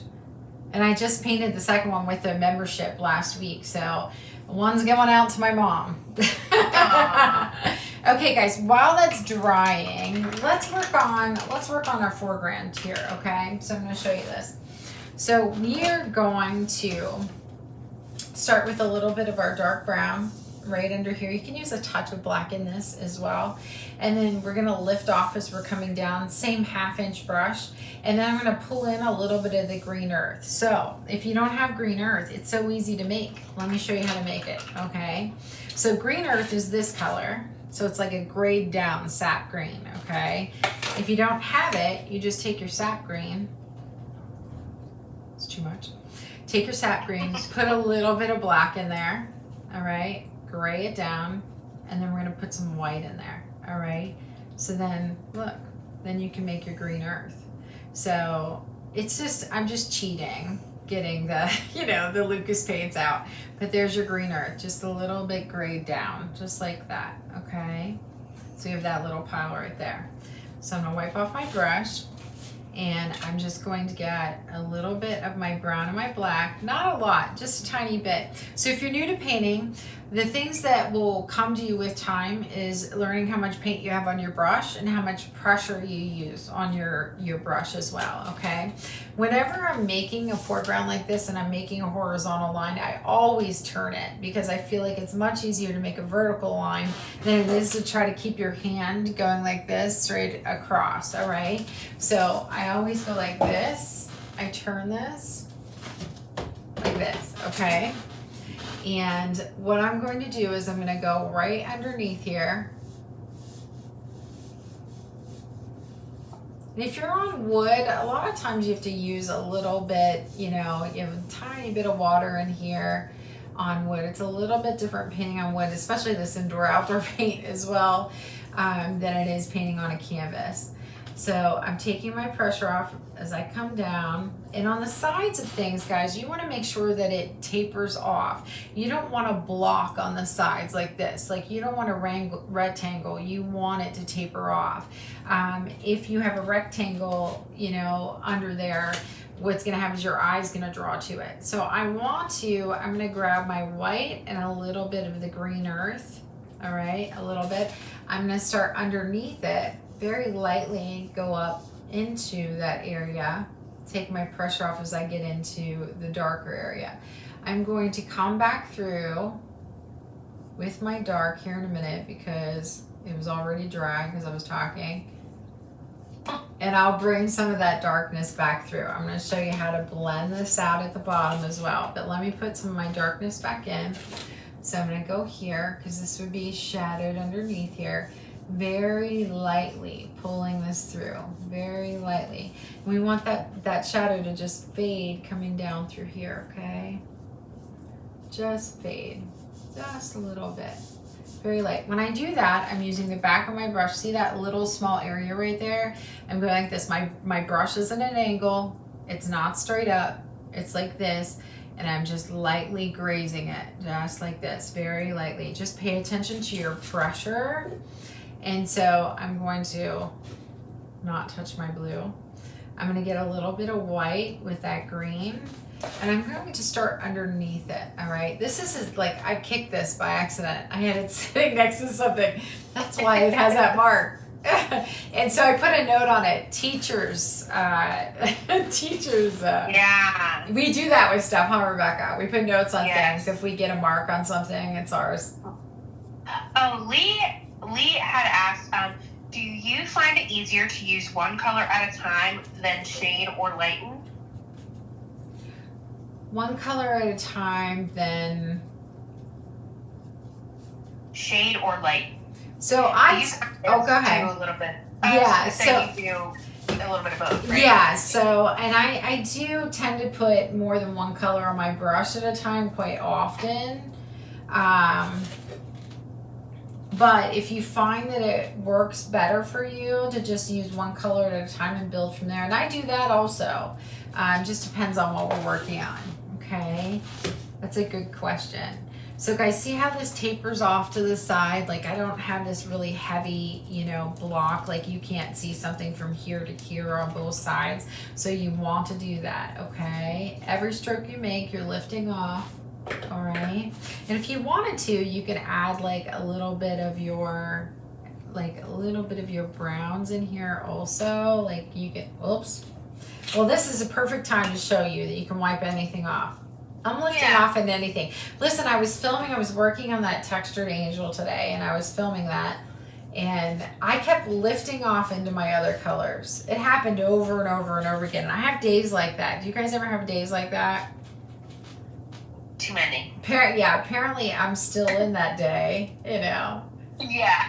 And I just painted the second one with the membership last week, so one's going out to my mom. Okay, guys, while that's drying, let's work on our foreground here, okay? So I'm going to show you this. So we are going to start with a little bit of our dark brown right under here. You can use a touch of black in this as well. And then we're going to lift off as we're coming down, same 1/2 inch brush. And then I'm going to pull in a little bit of the green earth. So if you don't have green earth, it's so easy to make. Let me show you how to make it, okay? So green earth is this color. So it's like a grayed down sap green, okay? If you don't have it, you just take your sap green. It's too much. Take your sap green, put a little bit of black in there, all right? Gray it down, and then we're gonna put some white in there, all right? So then, look, then you can make your green earth. So it's just, I'm just cheating, getting the, the Lucas paints out. But there's your green earth, just a little bit grayed down, just like that, okay? So you have that little pile right there. So I'm gonna wipe off my brush, and I'm just going to get a little bit of my brown and my black, not a lot, just a tiny bit. So if you're new to painting, the things that will come to you with time is learning how much paint you have on your brush and how much pressure you use on your brush as well, okay? Whenever I'm making a foreground like this and I'm making a horizontal line, I always turn it because I feel like it's much easier to make a vertical line than it is to try to keep your hand going like this straight across, all right? So I always go like this. I turn this like this, okay? And what I'm going to do is I'm going to go right underneath here. And if you're on wood, a lot of times you have to use a little bit, you have a tiny bit of water in here on wood. It's a little bit different painting on wood, especially this indoor-outdoor paint as well, than it is painting on a canvas. So I'm taking my pressure off as I come down. And on the sides of things, guys, you want to make sure that it tapers off. You don't want to block on the sides like this. Like you don't want a rectangle. You want it to taper off. If you have a rectangle, under there, what's going to happen is your eye's going to draw to it. So I'm going to grab my white and a little bit of the green earth. All right, a little bit. I'm going to start underneath it. Very lightly go up into that area. Take my pressure off as I get into the darker area. I'm going to come back through with my dark here in a minute because it was already dry because I was talking. And I'll bring some of that darkness back through. I'm going to show you how to blend this out at the bottom as well. But let me put some of my darkness back in. So I'm going to go here because this would be shadowed underneath here. Very lightly pulling this through, very lightly. We want that shadow to just fade coming down through here, okay? Just fade, just a little bit. very light. When I do that, I'm using the back of my brush. See that little small area right there? I'm going like this. My brush is at an angle. It's not straight up. It's like this. And I'm just lightly grazing it, just like this, very lightly. Just pay attention to your pressure. And so I'm going to not touch my blue. I'm gonna get a little bit of white with that green, and I'm going to start underneath it, all right? This is like, I kicked this by accident. I had it sitting next to something. That's why it has that mark. And so I put a note on it. Teachers, yeah. We do that with stuff, huh, Rebecca? We put notes on things. If we get a mark on something, it's ours. Oh, Lee had asked, do you find it easier to use one color at a time than shade or lighten? One color at a time, then shade or light. So go ahead. Do a little bit. Yeah, so you do a little bit of both, right? Yeah, so, and I do tend to put more than one color on my brush at a time quite often. But if you find that it works better for you to just use one color at a time and build from there, and I do that also. Just depends on what we're working on, okay? That's a good question. So guys, see how this tapers off to the side? Like I don't have this really heavy, block, like you can't see something from here to here on both sides. So you want to do that, okay? Every stroke you make, you're lifting off, all right? And if you wanted to, you could add like a little bit of your, browns in here also. Like you can, oops. Well, this is a perfect time to show you that you can wipe anything off. I'm lifting off into anything. Listen, I was working on that textured angel today, and I was filming that, and I kept lifting off into my other colors. It happened over and over and over again. And I have days like that. Do you guys ever have days like that? Too many. Apparently I'm still in that day, Yeah.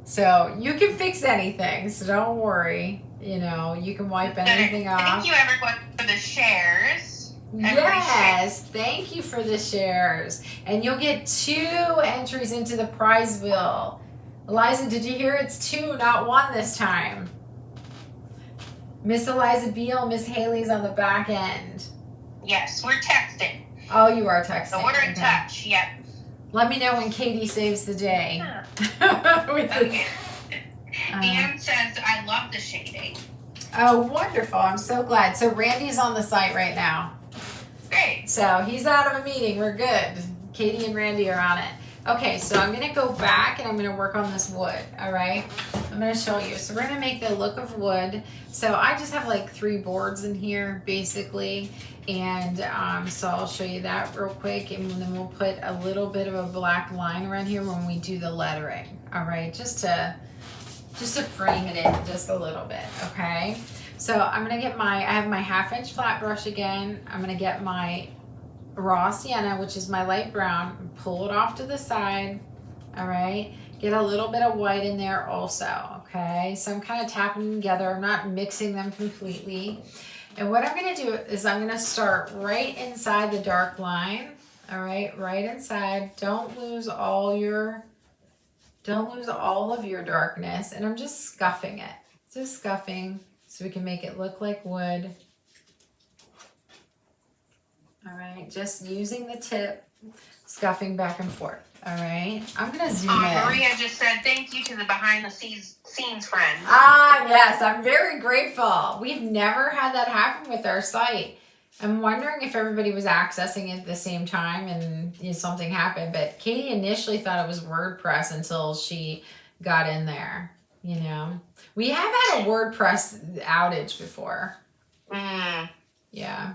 So you can fix anything, so don't worry. You can wipe anything off. Thank you, everyone, for the shares. Yes, thank you for the shares. And you'll get 2 entries into the prize wheel. Eliza, did you hear? It's 2, not 1 this time. Miss Eliza Beal, Miss Haley's on the back end. Yes, we're texting. Oh, you are texting. So we're in touch, yep. Let me know when Katie saves the day. Okay. Anne says, I love the shading. Oh, wonderful. I'm so glad. So Randy's on the site right now. Great. So he's out of a meeting. We're good. Katie and Randy are on it. Okay, so I'm going to go back and I'm going to work on this wood, all right? I'm going to show you. So we're going to make the look of wood. So I just have like 3 boards in here, basically. And so I'll show you that real quick. And then we'll put a little bit of a black line around here when we do the lettering, all right? Just to frame it in just a little bit, okay? So I'm going to get I have my 1/2-inch flat brush again. I'm going to get my raw sienna, which is my light brown, pull it off to the side, all right? Get a little bit of white in there also, okay? So I'm kind of tapping them together. I'm not mixing them completely. And what I'm going to do is I'm going to start right inside the dark line, all right? Right inside. Don't lose all of your darkness. And I'm just scuffing it. Just scuffing so we can make it look like wood. All right, just using the tip, scuffing back and forth. All right, I'm gonna zoom in. Maria just said thank you to the behind the scenes friends. Ah, yes, I'm very grateful. We've never had that happen with our site. I'm wondering if everybody was accessing it at the same time and something happened. But Katie initially thought it was WordPress until she got in there. We have had a WordPress outage before. Yeah.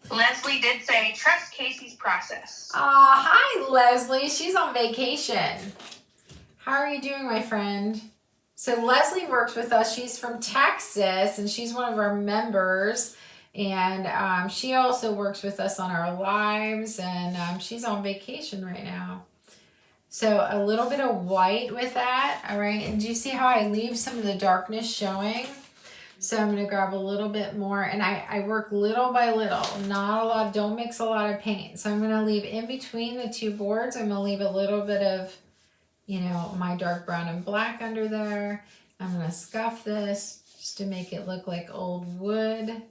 Leslie did say, trust Casey's process. Hi, Leslie. She's on vacation. How are you doing, my friend? So Leslie works with us. She's from Texas, and she's one of our members. And she also works with us on our lives, and she's on vacation right now. So a little bit of white with that, all right? And do you see how I leave some of the darkness showing? So I'm going to grab a little bit more, and I work little by little, not a lot, don't mix a lot of paint. So I'm going to leave in between the two boards, I'm going to leave a little bit of, you know, my dark brown and black under there. I'm going to scuff this just to make it look like old wood.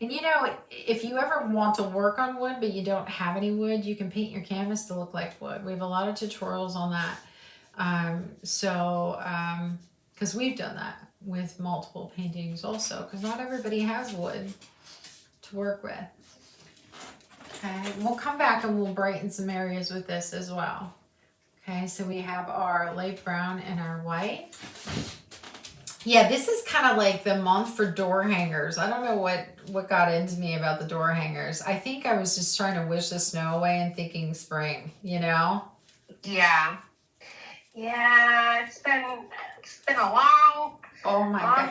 And you know, if you ever want to work on wood but you don't have any wood, you can paint your canvas to look like wood. We have a lot of tutorials on that. Because we've done that with multiple paintings also, because not everybody has wood to work with. Okay, we'll come back and we'll brighten some areas with this as well. Okay, so we have our light brown and our white. Yeah, this is kind of like the month for door hangers. I don't know what got into me about the door hangers. I think I was just trying to wish the snow away and thinking spring, you know? Yeah. Yeah, it's been a long,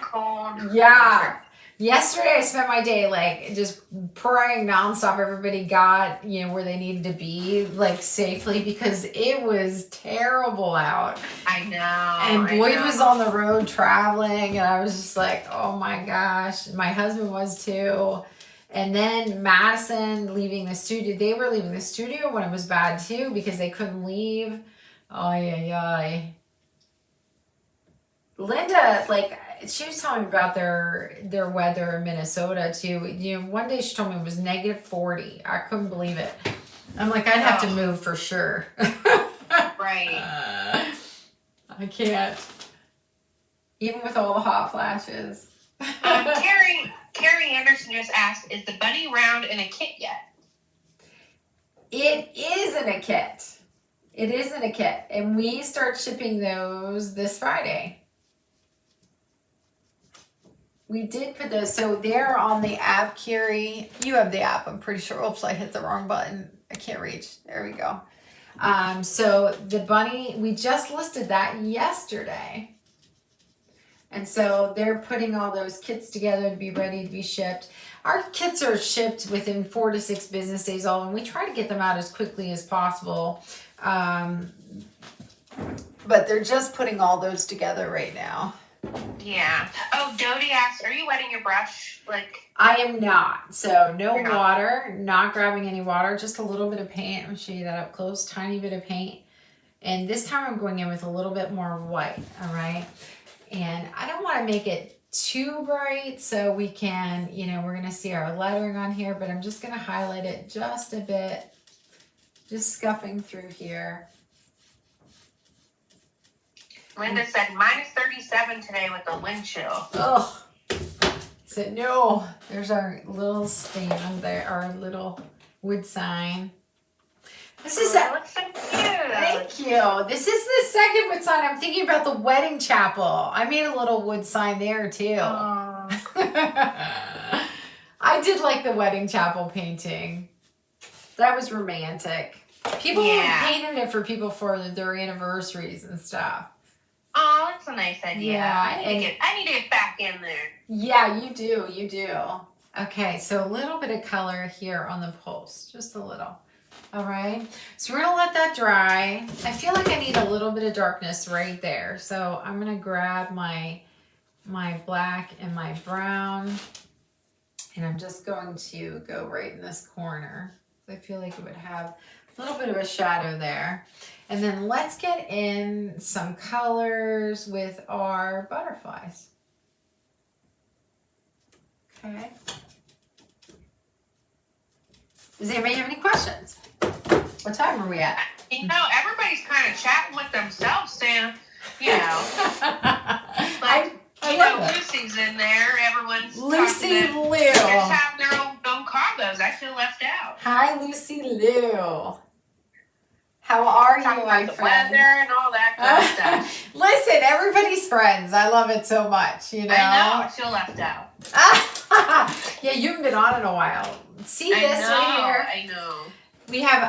cold. Yeah. Yesterday I spent my day like just praying nonstop everybody got, you know, where they needed to be like safely, because it was terrible out. I know. And Boyd was on the road traveling, and I was just like, oh my gosh. My husband was too. And then Madison leaving the studio. They were leaving the studio when it was bad too, because they couldn't leave. Ay. Linda, like, she was telling me about their weather in Minnesota too. You know, one day she told me it was -40. I couldn't believe it. I'm like, I'd have to move for sure. Right. I can't. Even with all the hot flashes. Carrie Anderson just asked, is the bunny round in a kit yet? It is in a kit. It is in a kit. And we start shipping those this Friday. We did put those, so they're on the app, Carrie. You have the app, I'm pretty sure. Oops, I hit the wrong button. I can't reach. There we go. So the bunny, we just listed that yesterday. And so they're putting all those kits together to be ready to be shipped. Our kits are shipped within 4 to 6 business days all, and we try to get them out as quickly as possible. But they're just putting all those together right now. Yeah. Oh, Dodie asked, are you wetting your brush? Like, I am not. So no water, not grabbing any water, just a little bit of paint. I'm going to show you that up close, tiny bit of paint. And this time I'm going in with a little bit more white, all right? And I don't want to make it too bright, so we can, you know, we're going to see our lettering on here, but I'm just going to highlight it just a bit, just scuffing through here. Linda said -37 today with the wind chill. Oh, so no, there's our little stand there, our little wood sign. This is looks so cute. Thank you. This is the second wood sign. I'm thinking about the wedding chapel. I made a little wood sign there too. I did like the wedding chapel painting. That was romantic. People painted it for people for their anniversaries and stuff. Oh, that's a nice idea. Yeah, I need to get back in there. Yeah, you do. Okay, so a little bit of color here on the post, just a little. All right, so we're gonna let that dry. I feel like I need a little bit of darkness right there, so I'm gonna grab my black and my brown, and I'm just going to go right in this corner. I feel like it would have a little bit of a shadow there. And then let's get in some colors with our butterflies. Okay. Does anybody have any questions? What time are we at? You know, everybody's kind of chatting with themselves, Sam. You know, like, Lucy's in there. Everyone's Lucy Lou. They just have their own combos. I feel left out. Hi, Lucy Lou. How are you, my friend? Weather and all that kind of stuff. Listen, everybody's friends. I love it so much, you know? I know. I feel left out. Yeah, you haven't been on in a while. See this right here? I know.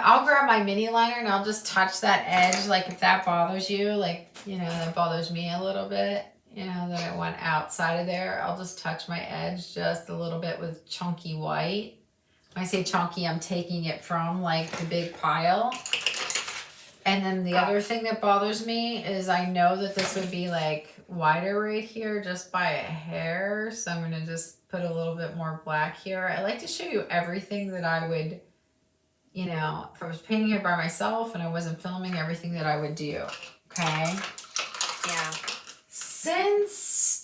I'll grab my mini liner and I'll just touch that edge, like if that bothers you, like, you know, that bothers me a little bit, you know, that I went outside of there. I'll just touch my edge just a little bit with chunky white. When I say chunky, I'm taking it from like the big pile. And then the other thing that bothers me is I know that this would be like wider right here just by a hair. So I'm going to just put a little bit more black here. I like to show you everything that I would, you know, if I was painting it by myself and I wasn't filming, everything that I would do. Okay. Yeah. Since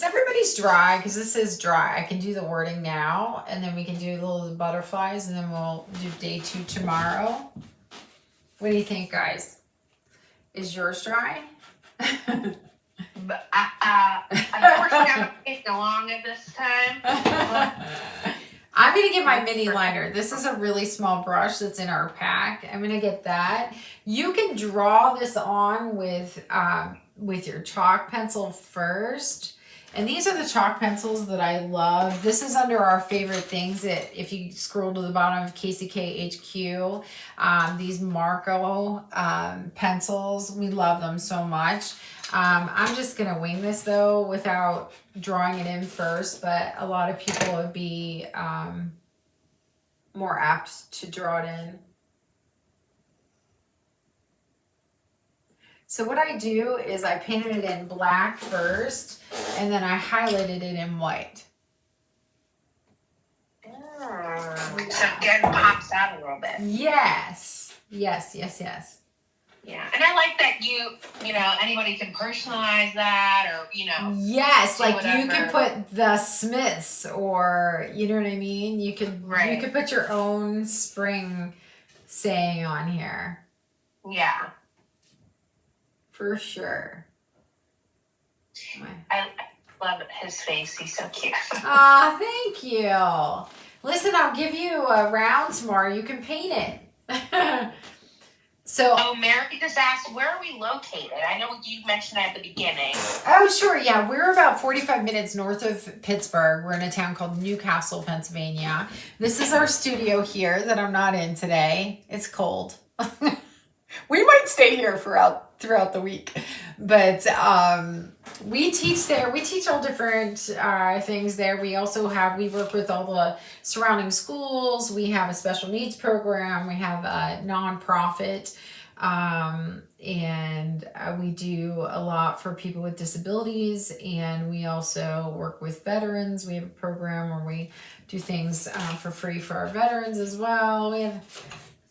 everybody's dry, because this is dry, I can do the wording now, and then we can do the little butterflies, and then we'll do day 2 tomorrow. What do you think, guys? Is yours dry? But unfortunately, I'm taking along at this time. I'm going to get my mini liner. This is a really small brush that's in our pack. I'm going to get that. You can draw this on with your chalk pencil first. And these are the chalk pencils that I love. This is under our favorite things that if you scroll to the bottom of KCK HQ, these Marco pencils, we love them so much. I'm just going to wing this though without drawing it in first, but a lot of people would be more apt to draw it in. So what I do is I painted it in black first, and then I highlighted it in white. So again, pops out a little bit. Yes. Yes, yes, yes. Yeah, and I like that you know, anybody can personalize that, or, you know. Yes, like whatever. you could put the Smiths, or, you know what I mean? You could put your own spring saying on here. Yeah. For sure. I love his face. He's so cute. Aw, thank you. Listen, I'll give you a round tomorrow. You can paint it. So. Oh, Mary just asked, where are we located? I know you mentioned that at the beginning. Oh, sure. Yeah, we're about 45 minutes north of Pittsburgh. We're in a town called Newcastle, Pennsylvania. This is our studio here that I'm not in today. It's cold. We might stay here throughout the week, but we teach there. We teach all different things there. We work with all the surrounding schools. We have a special needs program. We have a nonprofit, and we do a lot for people with disabilities. And we also work with veterans. We have a program where we do things for free for our veterans as well.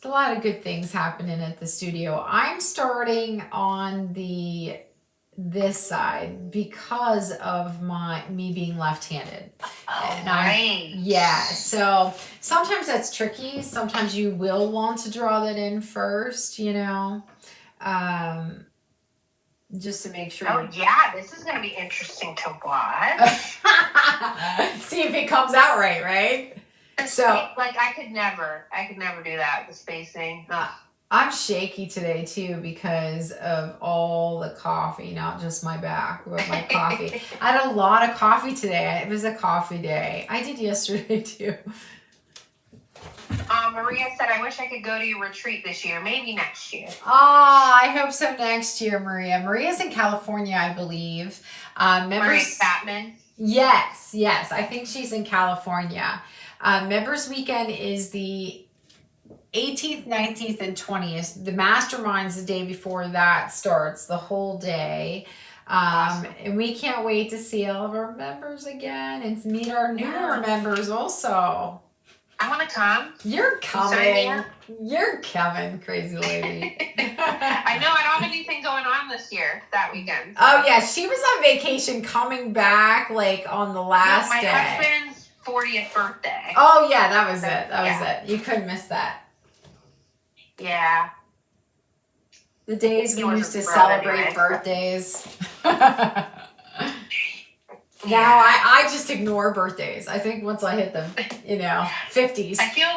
There's a lot of good things happening at the studio. I'm starting on this side because of me being left-handed. Oh, right. Yeah, so sometimes that's tricky. Sometimes you will want to draw that in first, you know, just to make sure. Oh, yeah, this is going to be interesting to watch. See if it comes out right? So, like, I could never do that, the spacing. I'm shaky today too because of all the coffee, not just my back, but my coffee. I had a lot of coffee today. It was a coffee day. I did yesterday too. Maria said, I wish I could go to your retreat this year, maybe next year. I hope so next year, Maria. Maria's in California, I believe. Maria Chapman? Yes. I think she's in California. Members Weekend is the 18th, 19th, and 20th. The mastermind's the day before that starts, the whole day. Awesome. And we can't wait to see all of our members again and meet our newer members also. I want to come. You're coming. You're coming, crazy lady. I know. I don't have anything going on this year, that weekend. Oh, yeah. She was on vacation coming back like on the last day. My husband's 40th birthday. Oh, yeah. That was it. That was it. You couldn't miss that. Yeah. The days we used to celebrate birthdays. Now I just ignore birthdays. I think once I hit the 50s. I feel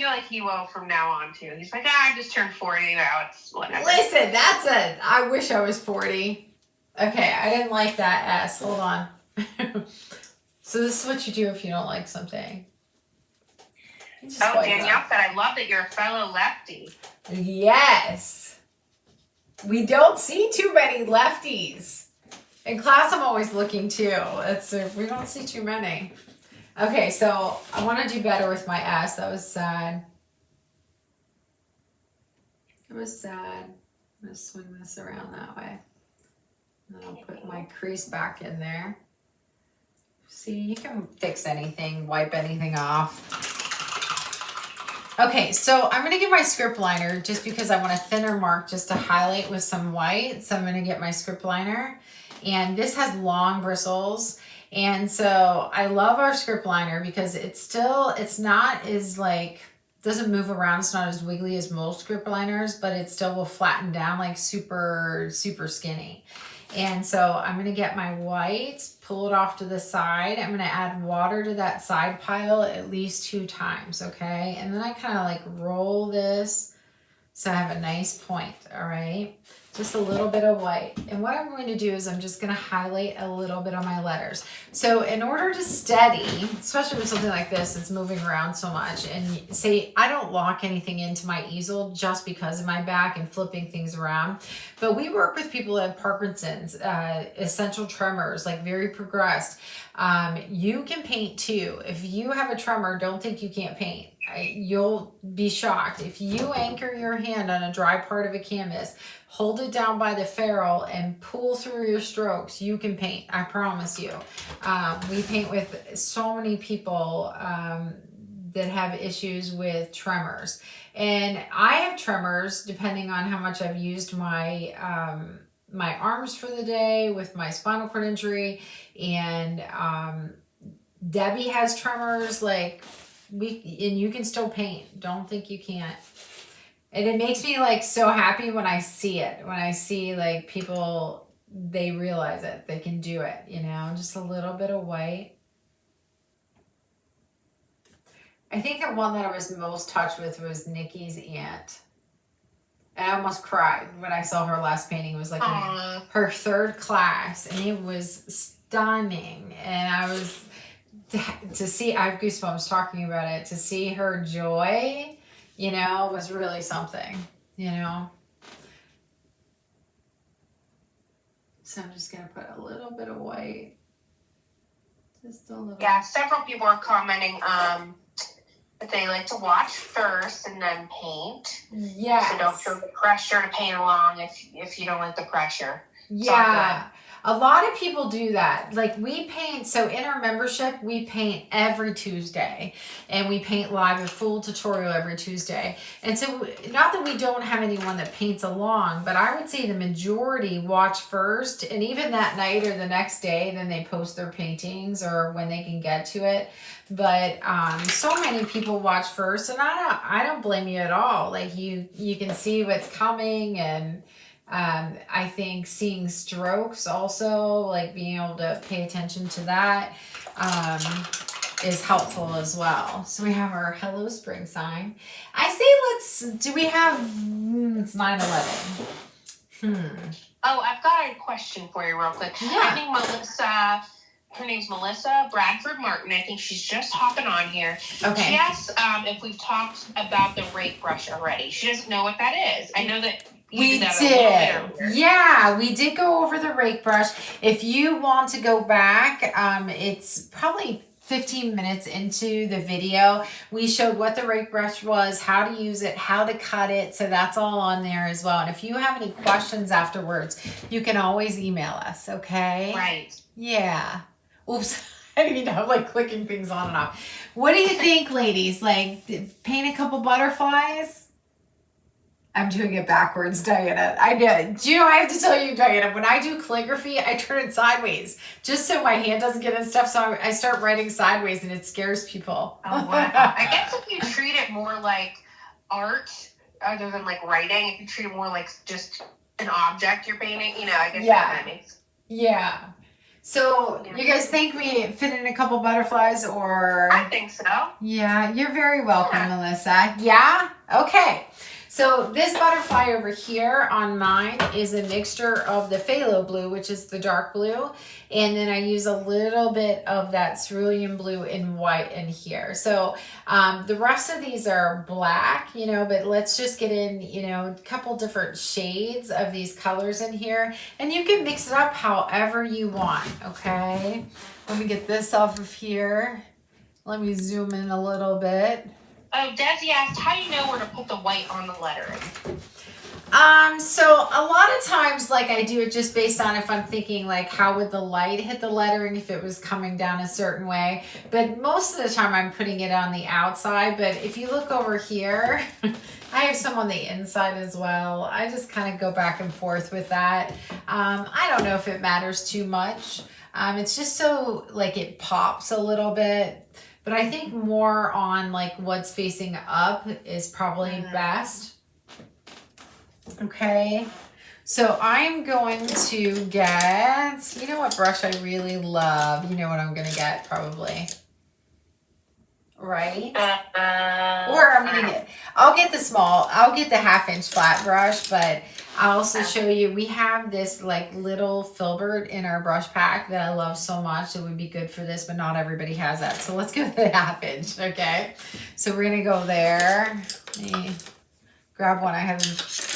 like he will from now on too. He's like, I just turned 40 now. It's whatever. Listen, that's it. I wish I was 40. Okay, I didn't like that S. Hold on. So this is what you do if you don't like something. Danielle said, I love that you're a fellow lefty. Yes. We don't see too many lefties. In class, I'm always looking too. We don't see too many. Okay, so I want to do better with my S. That was sad. It was sad. I'm gonna swing this around that way. And then I'll put my crease back in there. See, you can fix anything, wipe anything off. Okay, so I'm gonna get my script liner just because I want a thinner mark just to highlight with some white. So I'm gonna get my script liner. And this has long bristles. And so I love our script liner because it's not as like, doesn't move around. It's not as wiggly as most script liners, but it still will flatten down like super, super skinny. And so I'm going to get my white, pull it off to the side. I'm going to add water to that side pile at least 2 times, okay? And then I kind of like roll this so I have a nice point, all right? Just a little bit of white. And what I'm going to do is I'm just going to highlight a little bit on my letters. So in order to steady, especially with something like this that's moving around so much, and say I don't lock anything into my easel just because of my back and flipping things around, but we work with people that have Parkinson's, essential tremors, like very progressed. You can paint too. If you have a tremor, don't think you can't paint. You'll be shocked. If you anchor your hand on a dry part of a canvas, hold it down by the ferrule and pull through your strokes, you can paint. I promise you. We paint with so many people that have issues with tremors. And I have tremors depending on how much I've used my my arms for the day with my spinal cord injury. And Debbie has tremors, like, and you can still paint. Don't think you can't. And it makes me like so happy when I see it. When I see like people, they realize it. They can do it, you know, just a little bit of white. I think the one that I was most touched with was Nikki's aunt. I almost cried when I saw her last painting. It was like her 3rd class, and it was stunning. And I was, to see, I have goosebumps talking about it, to see her joy, you know, was really something, you know. So I'm just going to put a little bit of white. Just a little. Yeah, several people are commenting that they like to watch first and then paint. Yes. So don't feel the pressure to paint along if you don't like the pressure. Yeah. A lot of people do that. Like we paint, so in our membership, we paint every Tuesday, and we paint live, a full tutorial every Tuesday. And so not that we don't have anyone that paints along, but I would say the majority watch first, and even that night or the next day, then they post their paintings or when they can get to it. But so many people watch first, and I don't blame you at all. Like you can see what's coming, and I think seeing strokes also, like being able to pay attention to that, is helpful as well. So we have our Hello Spring sign. I say do we have, it's 9/11. Oh, I've got a question for you real quick. Yeah. I think Melissa, her name's Melissa Bradford Martin. I think she's just hopping on here. Okay. She asked if we've talked about the rake brush already. She doesn't know what that is. I know that We that did. Yeah, we did go over the rake brush. If you want to go back, it's probably 15 minutes into the video. We showed what the rake brush was, how to use it, how to cut it. So that's all on there as well. And if you have any questions afterwards, you can always email us, okay? Right. Yeah. Oops. I didn't mean to have like clicking things on and off. What do you think, ladies? Like, paint a couple butterflies? I'm doing it backwards, Diana. I know. Do you know, I have to tell you, Diana, when I do calligraphy, I turn it sideways just so my hand doesn't get in stuff. So I start writing sideways, and it scares people. Oh, wow. I guess if you treat it more like art other than like writing, if you treat it more like just an object you're painting, you know, I guess that kind of makes. Yeah. So you guys think we fit in a couple butterflies, or? I think so. Yeah, you're very welcome, Melissa. Yeah? Okay. So this butterfly over here on mine is a mixture of the phthalo blue, which is the dark blue, and then I use a little bit of that cerulean blue and white in here. So the rest of these are black, you know, but let's just get in, you know, a couple different shades of these colors in here, and you can mix it up however you want, okay? Let me get this off of here. Let me zoom in a little bit. Oh, Desi asked, how do you know where to put the white on the lettering? So a lot of times, like I do it just based on if I'm thinking like how would the light hit the lettering if it was coming down a certain way. But most of the time I'm putting it on the outside. But if you look over here, I have some on the inside as well. I just kind of go back and forth with that. I don't know if it matters too much. It's just so like it pops a little bit. But I think more on like what's facing up is probably best. Okay, so I'm going to get, you know what brush I really love? You know what I'm going to get probably, right? Or I'm going to get, I'll get the 1/2" flat brush, but I'll also show you, we have this like little filbert in our brush pack that I love so much. It would be good for this, but not everybody has that. So let's go with the 1/2", okay? So we're going to go there. Let me grab one I haven't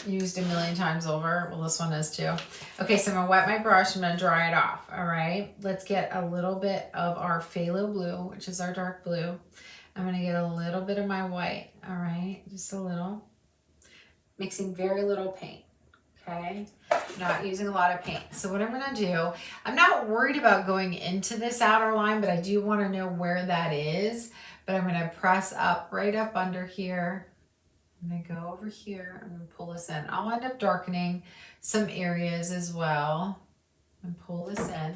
used a million times over. Well, this one is too. Okay, so I'm gonna wet my brush. I'm gonna dry it off. All right, let's get a little bit of our phthalo blue, which is our dark blue. I'm gonna get a little bit of my white. All right, just a little. Mixing very little paint. Okay, not using a lot of paint. So what I'm gonna do, I'm not worried about going into this outer line, but I do want to know where that is. But I'm gonna press up right up under here. I'm going to go over here. I'm going to pull this in. I'll end up darkening some areas as well and pull this in.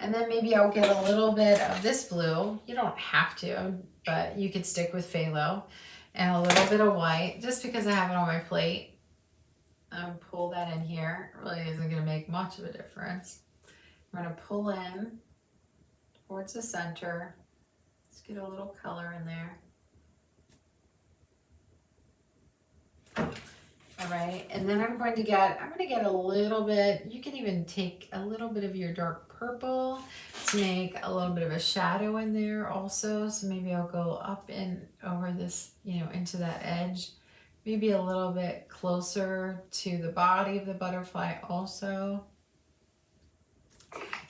And then maybe I'll get a little bit of this blue. You don't have to, but you could stick with phthalo and a little bit of white just because I have it on my plate. Pull that in here. It really isn't going to make much of a difference. I'm going to pull in towards the center. Let's get a little color in there. All right, and then I'm going to get a little bit, you can even take a little bit of your dark purple to make a little bit of a shadow in there also. So maybe I'll go up and over this, you know, into that edge, maybe a little bit closer to the body of the butterfly also.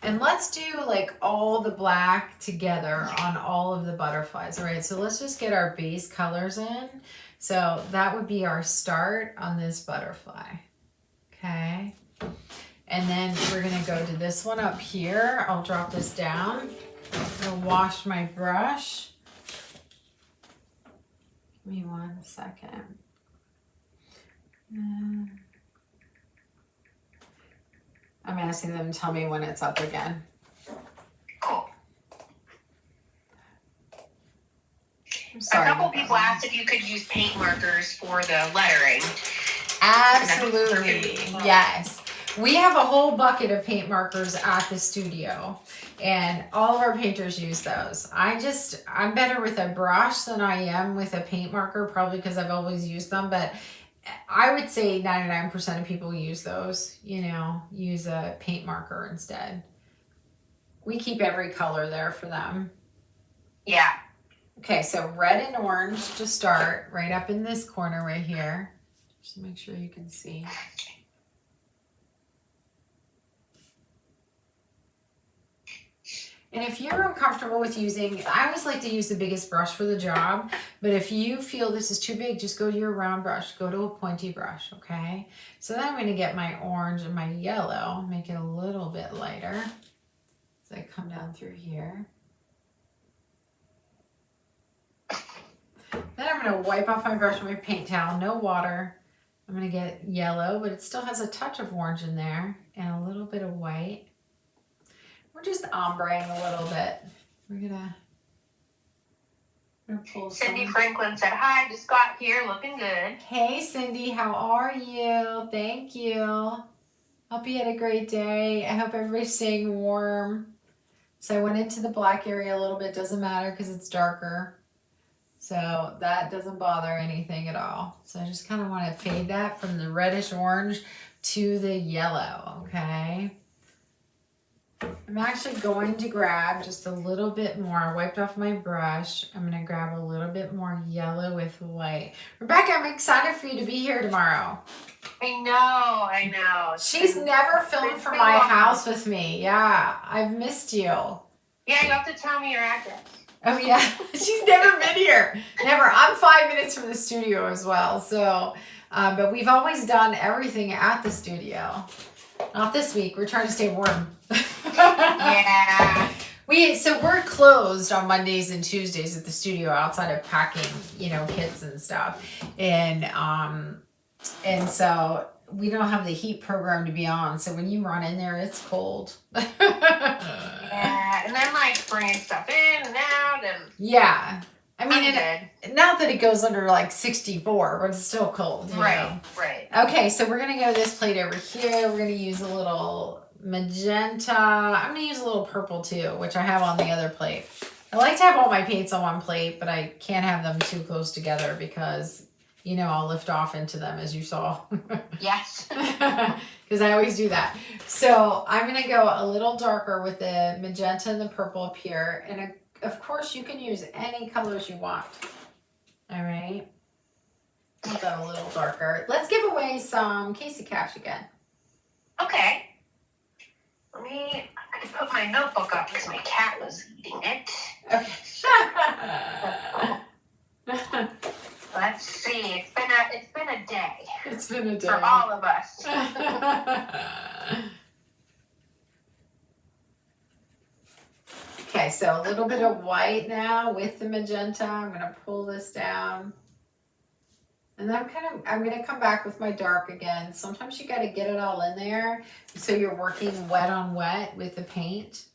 And let's do like all the black together on all of the butterflies. All right, so let's just get our base colors in. So that would be our start on this butterfly, okay? And then we're gonna go to this one up here. I'll drop this down. I'm gonna wash my brush. Give me 1 second. I'm asking them to tell me when it's up again. Cool. Sorry. A couple people asked if you could use paint markers for the lettering. Absolutely, yes. We have a whole bucket of paint markers at the studio, and all of our painters use those. I'm better with a brush than I am with a paint marker, probably because I've always used them, but I would say 99% of people use those, you know, use a paint marker instead. We keep every color there for them. Yeah. Okay, so red and orange to start, right up in this corner right here. Just to make sure you can see. And if you're uncomfortable with using, I always like to use the biggest brush for the job, but if you feel this is too big, just go to your round brush, go to a pointy brush, okay? So then I'm gonna get my orange and my yellow, make it a little bit lighter. So I come down through here. Then I'm gonna wipe off my brush with my paint towel, no water. I'm gonna get yellow, but it still has a touch of orange in there and a little bit of white. We're just ombreing a little bit. We're gonna pull Cindy some. Franklin said, hi, just got here, looking good. Hey Cindy, how are you? Thank you. Hope you had a great day. I hope everybody's staying warm. So I went into the black area a little bit, doesn't matter because it's darker. So that doesn't bother anything at all. So I just kind of want to fade that from the reddish orange to the yellow, okay? I'm actually going to grab just a little bit more. I wiped off my brush. I'm going to grab a little bit more yellow with white. Rebecca, I'm excited for you to be here tomorrow. I know. She's never filmed from my house with me. Yeah, I've missed you. Yeah, you have to tell me your address. Oh, yeah. She's never been here. Never. I'm 5 minutes from the studio as well. So But we've always done everything at the studio. Not this week. We're trying to stay warm. Yeah. We're closed on Mondays and Tuesdays at the studio outside of packing, kits and stuff. And so we don't have the heat program to be on. So when you run in there, it's cold. Yeah. And then like bringing stuff in and out and yeah. I mean, good. Not that it goes under like 64, but it's still cold. Right. Okay, so we're going to go this plate over here. We're going to use a little magenta. I'm going to use a little purple too, which I have on the other plate. I like to have all my paints on one plate, but I can't have them too close together because, I'll lift off into them as you saw. Yes. Because I always do that. So I'm going to go a little darker with the magenta and the purple up here. And of course, you can use any colors you want. All right. I'll go a little darker. Let's give away some Casey Cash again. Okay. I can put my notebook up because my cat was eating it. Okay. Let's see. It's been a day. It's been a day. For all of us. Okay, so a little bit of white now with the magenta. I'm going to pull this down. And then I'm going to come back with my dark again. Sometimes you got to get it all in there so you're working wet on wet with the paint.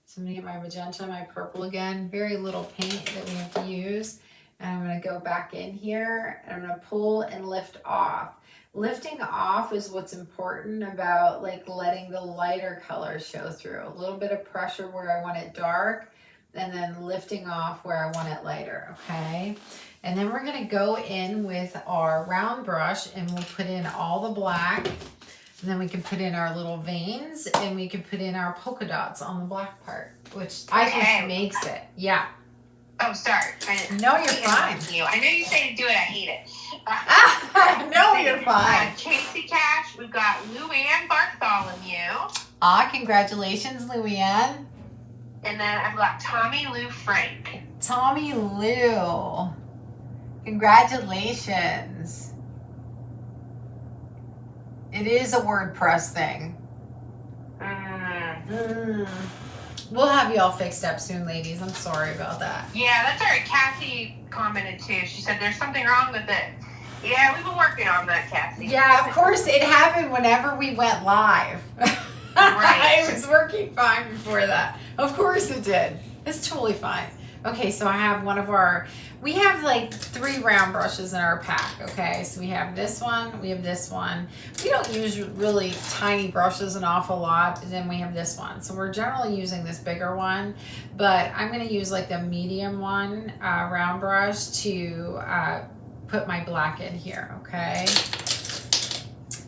So I'm going to get my magenta, my purple again. Very little paint that we have to use. And I'm going to go back in here and I'm going to pull and lift off. Lifting off is what's important about like letting the lighter colors show through. A little bit of pressure where I want it dark and then lifting off where I want it lighter, okay? And then we're gonna go in with our round brush and we'll put in all the black. And then we can put in our little veins and we can put in our polka dots on the black part, which I think makes it, yeah. Oh, sorry. No, you're fine. I know you say to do it. I hate it. No, you're fine. Casey Cash. We've got Luann Bartholomew. Congratulations, Luann. And then I've got Tommy Lou Frank. Tommy Lou. Congratulations. It is a WordPress thing. We'll have you all fixed up soon, ladies. I'm sorry about that. Yeah, that's all right. Kathy commented too. She said there's something wrong with it. Yeah, we've been working on that, Kathy. Yeah, of course. It happened whenever we went live. Right. It was working fine before that. Of course it did. It's totally fine. Okay, so I have we have like 3 round brushes in our pack, okay? So we have this one, we have this one. We don't use really tiny brushes an awful lot, and then we have this one. So we're generally using this bigger one, but I'm gonna use like the medium one, round brush to put my black in here, okay?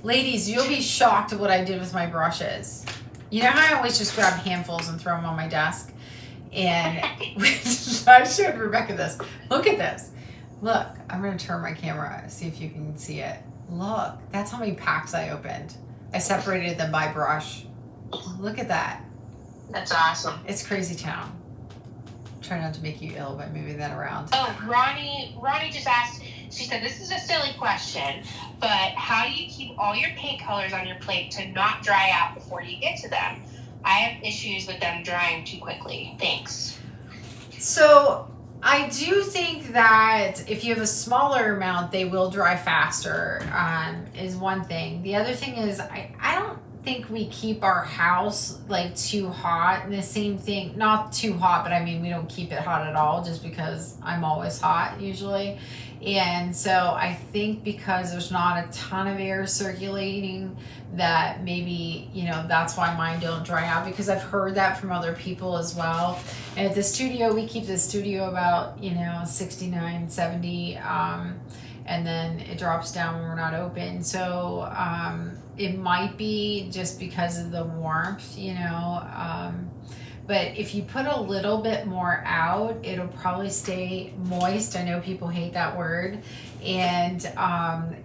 Ladies, you'll be shocked at what I did with my brushes. You know how I always just grab handfuls and throw them on my desk? And I showed Rebecca this. Look at this. Look, I'm going to turn my camera, see if you can see it. Look, that's how many packs I opened. I separated them by brush. Look at that. That's awesome. It's crazy town. Try not to make you ill by moving that around. Oh, Ronnie just asked, she said, this is a silly question, but how do you keep all your paint colors on your plate to not dry out before you get to them? I have issues with them drying too quickly. Thanks. So I do think that if you have a smaller amount, they will dry faster, is one thing. The other thing is I don't think we keep our house like too hot. And the same thing, not too hot, but I mean, we don't keep it hot at all just because I'm always hot usually. And so I think because there's not a ton of air circulating that maybe, that's why mine don't dry out, because I've heard that from other people as well. And at the studio, we keep the studio about, 69, 70, and then it drops down when we're not open. So it might be just because of the warmth, but if you put a little bit more out, it'll probably stay moist. I know people hate that word. And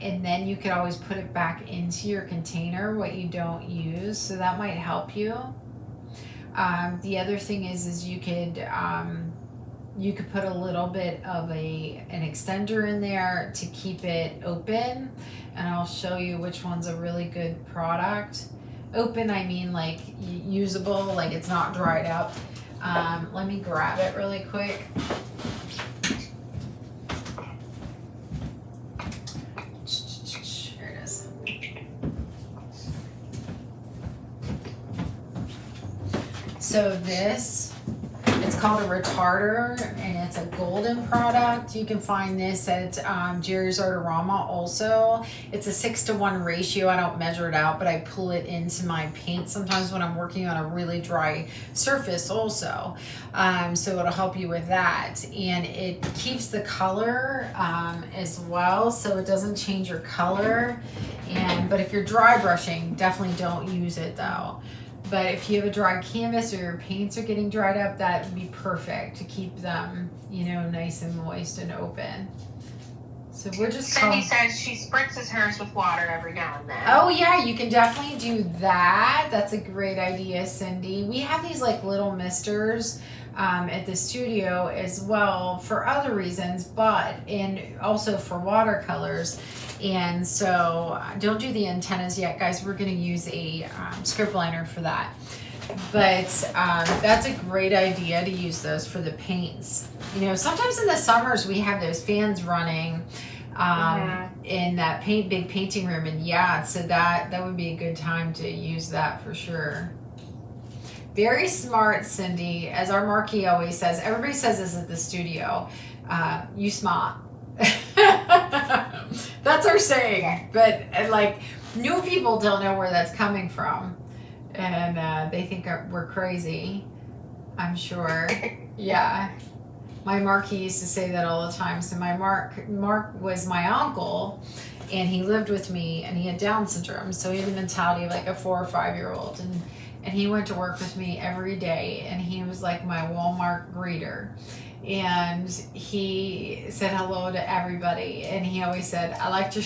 then you could always put it back into your container, what you don't use. So that might help you. The other thing is you could, you could put a little bit of an extender in there to keep it open, and I'll show you which one's a really good product. Open, I mean like usable, like it's not dried up. Let me grab it really quick. Here it is. So this, it's called a retarder, and it's a golden product. You can find this at Jerry's Artorama also. It's a 6-to-1 ratio. I don't measure it out, but I pull it into my paint sometimes when I'm working on a really dry surface also. So it'll help you with that. And it keeps the color as well, so it doesn't change your color. But if you're dry brushing, definitely don't use it though. But if you have a dry canvas or your paints are getting dried up, that would be perfect to keep them, you know, nice and moist and open. So we're just Cindy says she spritzes hers with water every now and then. Oh yeah, you can definitely do that. That's a great idea, Cindy. We have these like little misters at the studio as well for other reasons, and also for watercolors. And so don't do the antennas yet, guys. We're going to use a script liner for that. But that's a great idea to use those for the paints. You know, sometimes in the summers we have those fans running in that big painting room, and yeah, so that would be a good time to use that for sure. Very smart, Cindy. As our marquee always says, everybody says this at the studio, you smart. That's our saying, but like new people don't know where that's coming from, and they think we're crazy, I'm sure. Yeah, my Marky used to say that all the time. So my Mark was my uncle, and he lived with me, and he had Down syndrome, so he had the mentality of like a 4 or 5 year old, and he went to work with me every day, and he was like my Walmart greeter. And he said hello to everybody, and he always said, I like your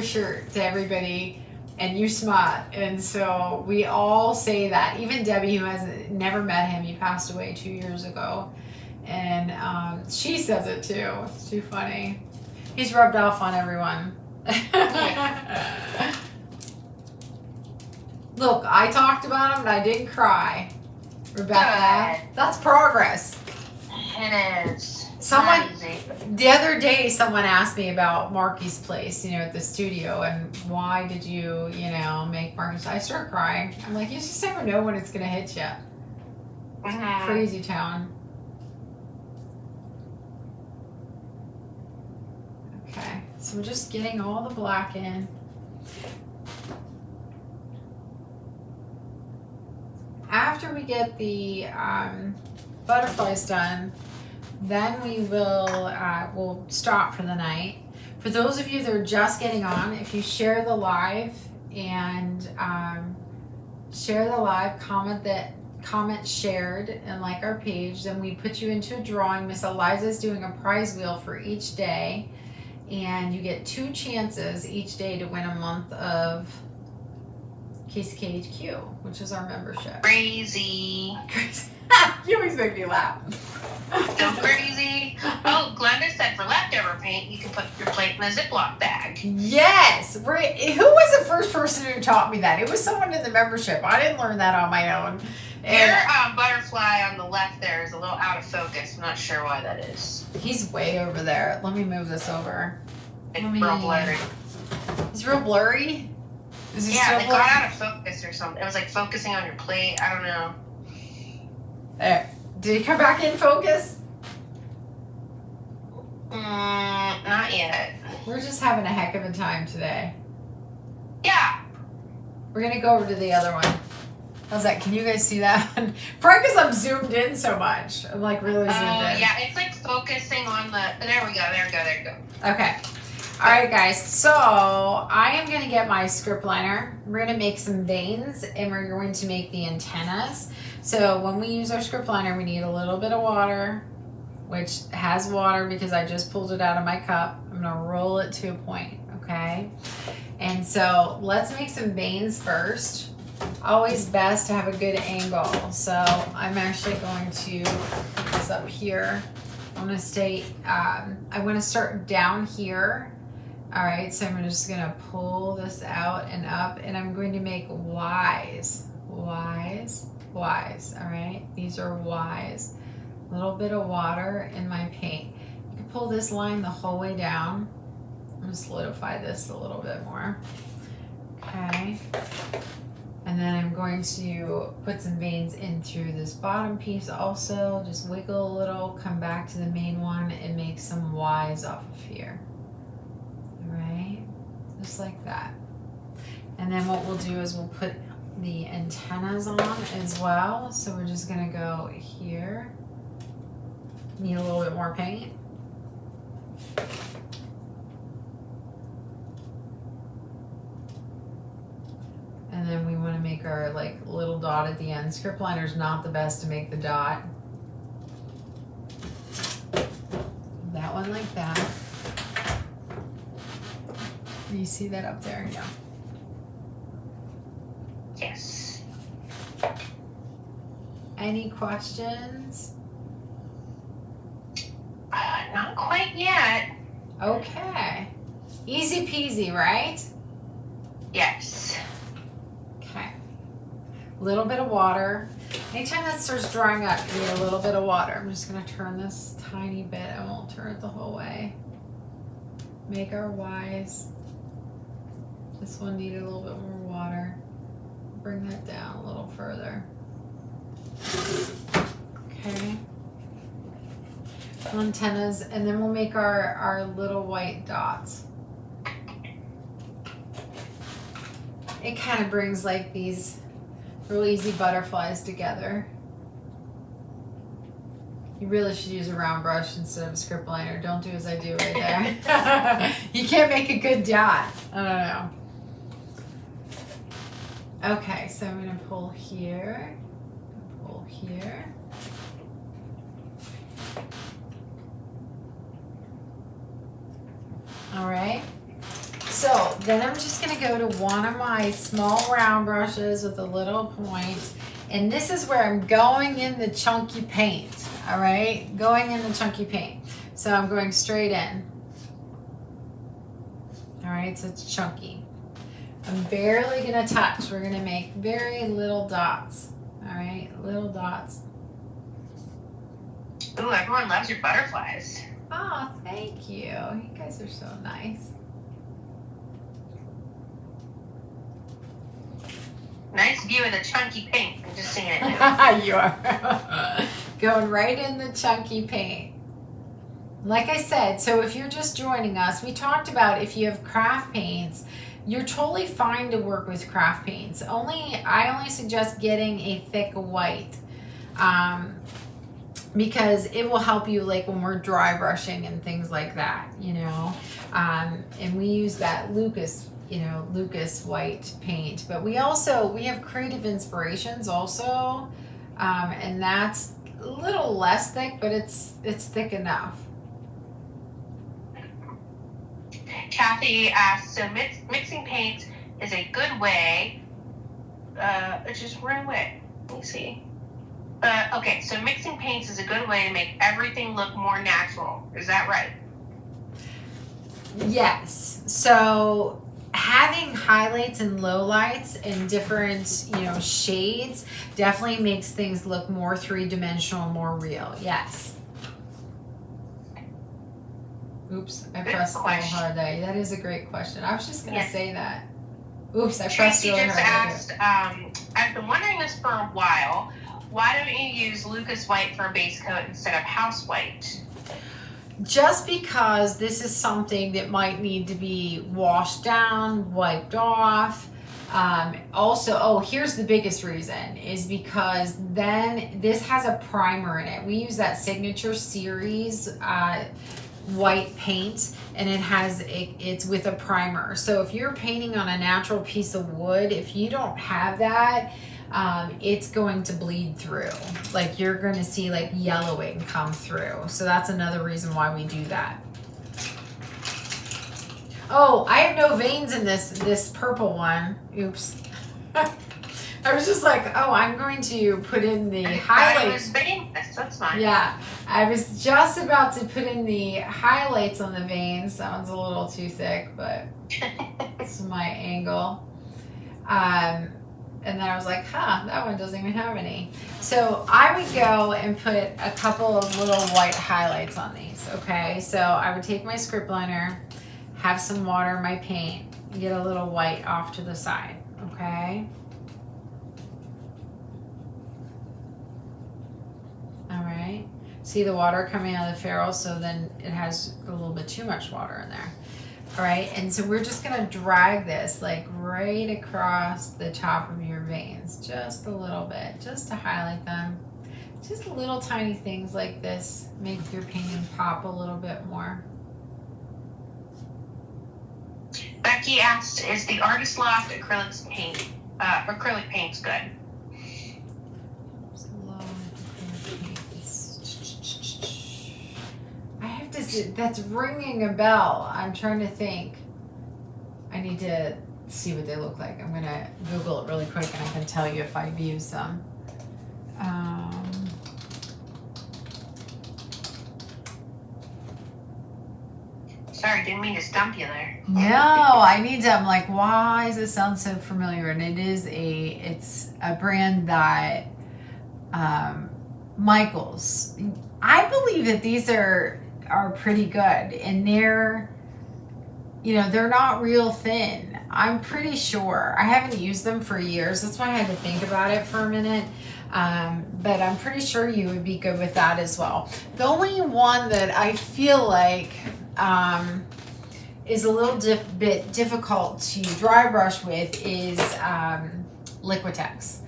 shirt to everybody, and you smart. And so we all say that. Even Debbie, who has never met him, he passed away 2 years ago, and she says it too. It's too funny. He's rubbed off on everyone. Look, I talked about him and I didn't cry. Rebecca, that's progress. It is. The other day, someone asked me about Marky's place, you know, at the studio, and why did you, you know, make Marky's? I start crying. I'm like, you just never know when it's gonna hit you. Crazy town. Okay, so we're just getting all the black in. After we get the butterflies done, then we will we'll stop for the night. For those of you that are just getting on, if you share the live and comment shared and like our page, then we put you into a drawing. Miss Eliza is doing a prize wheel for each day, and you get 2 chances each day to win a month of KCKHQ, which is our membership. Crazy. You always make me laugh. So crazy. Oh, Glenda said for leftover paint, you can put your plate in a Ziploc bag. Yes. Who was the first person who taught me that? It was someone in the membership. I didn't learn that on my own. Your butterfly on the left there is a little out of focus. I'm not sure why that is. He's way over there. Let me move this over. It's real blurry. He's real blurry? Is he yeah, still they got out of focus or something. It was like focusing on your plate. I don't know. There. Did he come back in focus? Not yet. We're just having a heck of a time today. Yeah. We're going to go over to the other one. How's that? Can you guys see that one? Probably because I'm zoomed in so much. I'm like really zoomed in. Yeah, it's like focusing on the... There we go, there we go, there we go. Okay. All right, guys. So I am going to get my script liner. We're going to make some veins, and we're going to make the antennas. So when we use our script liner, we need a little bit of water, which has water because I just pulled it out of my cup. I'm going to roll it to a point, okay? And so let's make some veins first. Always best to have a good angle. So I'm actually going to put this up here. I'm gonna stay, I wanna start down here. All right, so I'm just gonna pull this out and up, and I'm going to make Y's, Y's, Y's, all right? These are Y's. A little bit of water in my paint. You can pull this line the whole way down. I'm gonna solidify this a little bit more. Okay. And then I'm going to put some veins in through this bottom piece also. Just wiggle a little, come back to the main one, and make some Y's off of here. All right, just like that. And then what we'll do is we'll put the antennas on as well. So we're just gonna go here. Need a little bit more paint. And then we want to make our like little dot at the end. Script liner's not the best to make the dot. That one like that. Do you see that up there? Yeah. Yes. Any questions? Not quite yet. Okay. Easy peasy, right? Yes. Okay. A little bit of water. Anytime that starts drying up, you need a little bit of water. I'm just going to turn this tiny bit. I won't turn it the whole way. Make our Y's. This one needed a little bit more water. Bring that down a little further. Okay. Antennas, and then we'll make our little white dots. It kind of brings like these real easy butterflies together. You really should use a round brush instead of a script liner. Don't do as I do right there. You can't make a good dot. I don't know. Okay, so I'm gonna pull here, pull here. All right, so then I'm just gonna go to one of my small round brushes with a little point, and this is where I'm going in the chunky paint, all right? Going in the chunky paint. So I'm going straight in. All right, so it's chunky. I'm barely gonna touch. We're gonna make very little dots, all right? Little dots. Ooh, everyone loves your butterflies. Oh, thank you. You guys are so nice. Nice view of the chunky paint. I'm just seeing it now. You are. Going right in the chunky paint. Like I said, so if you're just joining us, we talked about if you have craft paints, you're totally fine to work with craft paints. I only suggest getting a thick white. Because it will help you like when we're dry brushing and things like that, you know. And we use that Lucas white paint, but we have Creative Inspirations also, and that's a little less thick, but it's thick enough. Kathy asked, so mixing paints is a good way, it just ran away. Let me see. Okay, so mixing paints is a good way to make everything look more natural. Is that right? Yes. So having highlights and lowlights in different, shades definitely makes things look more three-dimensional, more real. Yes. Oops, I pressed really hard there. That is a great question. I was just going to say that. Oops, I pressed really hard. Tracy just asked, I've been wondering this for a while. Why don't you use Lucas White for a base coat instead of house white? Just because this is something that might need to be washed down, wiped off. Also, here's the biggest reason is because then this has a primer in it. We use that Signature Series white paint, and it's with a primer. So if you're painting on a natural piece of wood, if you don't have that, it's going to bleed through. Like you're going to see like yellowing come through. So that's another reason why we do that. Oh, I have no veins in this purple one. Oops. I was just like, I'm going to put in the highlights. That's fine. Yeah, I was just about to put in the highlights on the veins. That one's a little too thick, but this is my angle. And then I was like, that one doesn't even have any. So I would go and put a couple of little white highlights on these, okay? So I would take my script liner, have some water in my paint, and get a little white off to the side, okay? All right. See the water coming out of the ferrule, so then it has a little bit too much water in there. All right, and so we're just gonna drag this like right across the top of your veins, just a little bit, just to highlight them. Just little tiny things like this make your painting pop a little bit more. Becky asked, is the Artist Loft acrylic paints good? That's ringing a bell. I'm trying to think. I need to see what they look like. I'm gonna Google it really quick and I can tell you if I've used them. Sorry, didn't mean to stump you there. No, I need to. I'm like, why does it sound so familiar? And it's a brand that Michaels. I believe that these are pretty good, and they're not real thin. I'm pretty sure. I haven't used them for years. That's why I had to think about it for a minute. But I'm pretty sure you would be good with that as well. The only one that I feel like is a little bit difficult to dry brush with is Liquitex.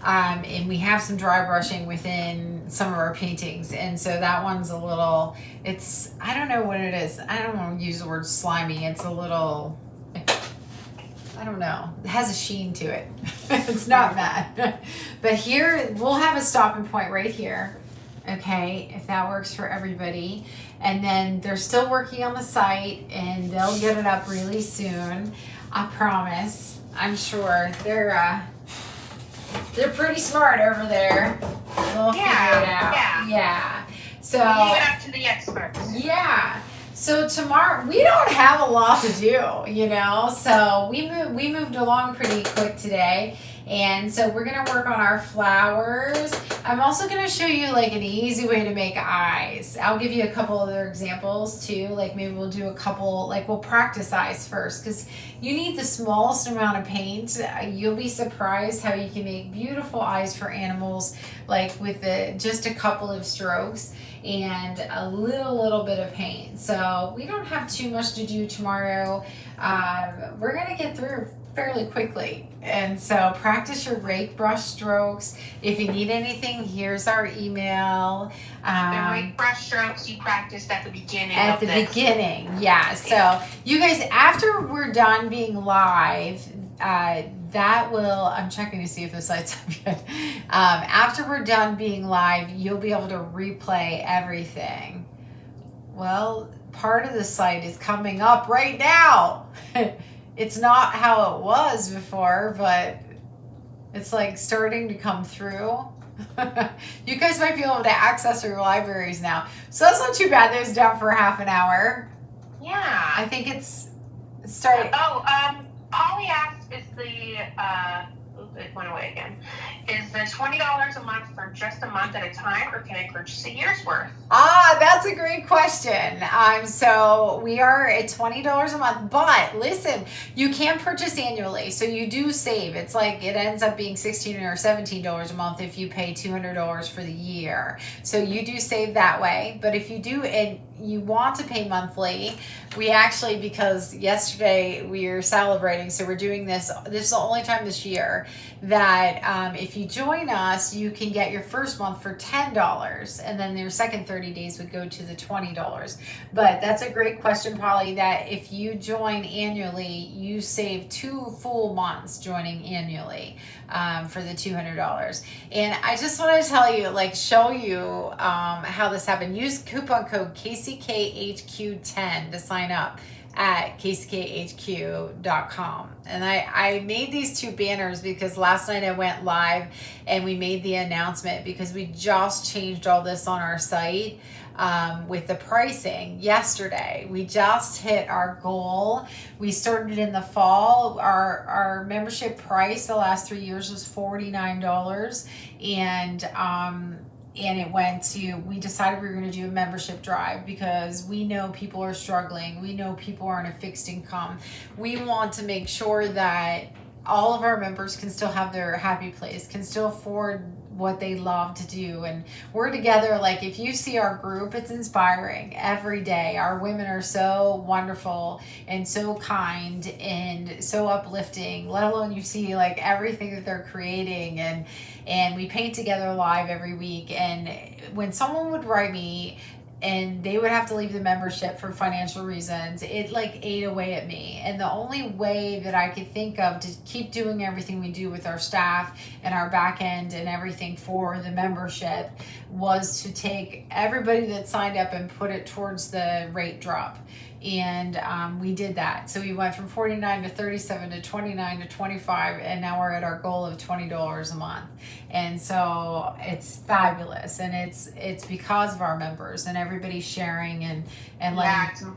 And we have some dry brushing within some of our paintings, and so that one's a little, I don't know what it is. I don't want to use the word slimy. It's a little, I don't know. It has a sheen to it. It's not matte. But here, we'll have a stopping point right here, okay, if that works for everybody. And then they're still working on the site, and they'll get it up really soon. I promise. I'm sure. They're pretty smart over there. They'll figure it out. Yeah. So leave it up to the experts. Yeah. So tomorrow we don't have a lot to do, So we moved along pretty quick today. And so we're gonna work on our flowers. I'm also gonna show you like an easy way to make eyes. I'll give you a couple other examples too. Like maybe we'll do a couple, like we'll practice eyes first, because you need the smallest amount of paint. You'll be surprised how you can make beautiful eyes for animals, like with just a couple of strokes and a little bit of paint. So we don't have too much to do tomorrow. We're gonna get through fairly quickly, and so practice your rake brush strokes. If you need anything, here's our email. The rake brush strokes you practiced at the beginning. Yeah. So you guys, after we're done being live, that will, I'm checking to see if the site's up yet. After we're done being live, you'll be able to replay everything. Well, part of the site is coming up right now. It's not how it was before, but it's like starting to come through. You guys might be able to access your libraries now. So that's not too bad. It was down for half an hour. Yeah. I think it's starting. Polly asked, it went away again. Is the $20 a month for just a month at a time, or can I purchase a year's worth? That's a great question. So we are at $20 a month, but listen, you can purchase annually, so you do save. It's like it ends up being $16 or $17 a month if you pay $200 for the year. So you do save that way. But if you do and you want to pay monthly, we actually, because yesterday we were celebrating, so we're doing this is the only time this year that if you join us, you can get your first month for $10, and then your second 30 days would go to the $20. But that's a great question, Polly, that if you join annually, you save 2 full months joining annually for the $200. And I just want to tell you, show you how this happened. Use coupon code KCKHQ10 to sign up at kchq.com. And I made these two banners because last night I went live and we made the announcement because we just changed all this on our site with the pricing yesterday. We just hit our goal. We started in the fall. Our membership price the last 3 years was $49, and it went to, we decided we were going to do a membership drive because we know people are struggling. We know people aren't a fixed income. We want to make sure that all of our members can still have their happy place, can still afford what they love to do. And we're together. Like, if you see our group, it's inspiring every day. Our women are so wonderful and so kind and so uplifting, let alone you see like everything that they're creating. And we paint together live every week. And when someone would write me and they would have to leave the membership for financial reasons, it like ate away at me. And the only way that I could think of to keep doing everything we do with our staff and our back end and everything for the membership was to take everybody that signed up and put it towards the rate drop. And we did that. So we went from 49 to 37 to 29 to 25, and now we're at our goal of $20 a month. And so it's fabulous, and it's because of our members and everybody sharing and letting.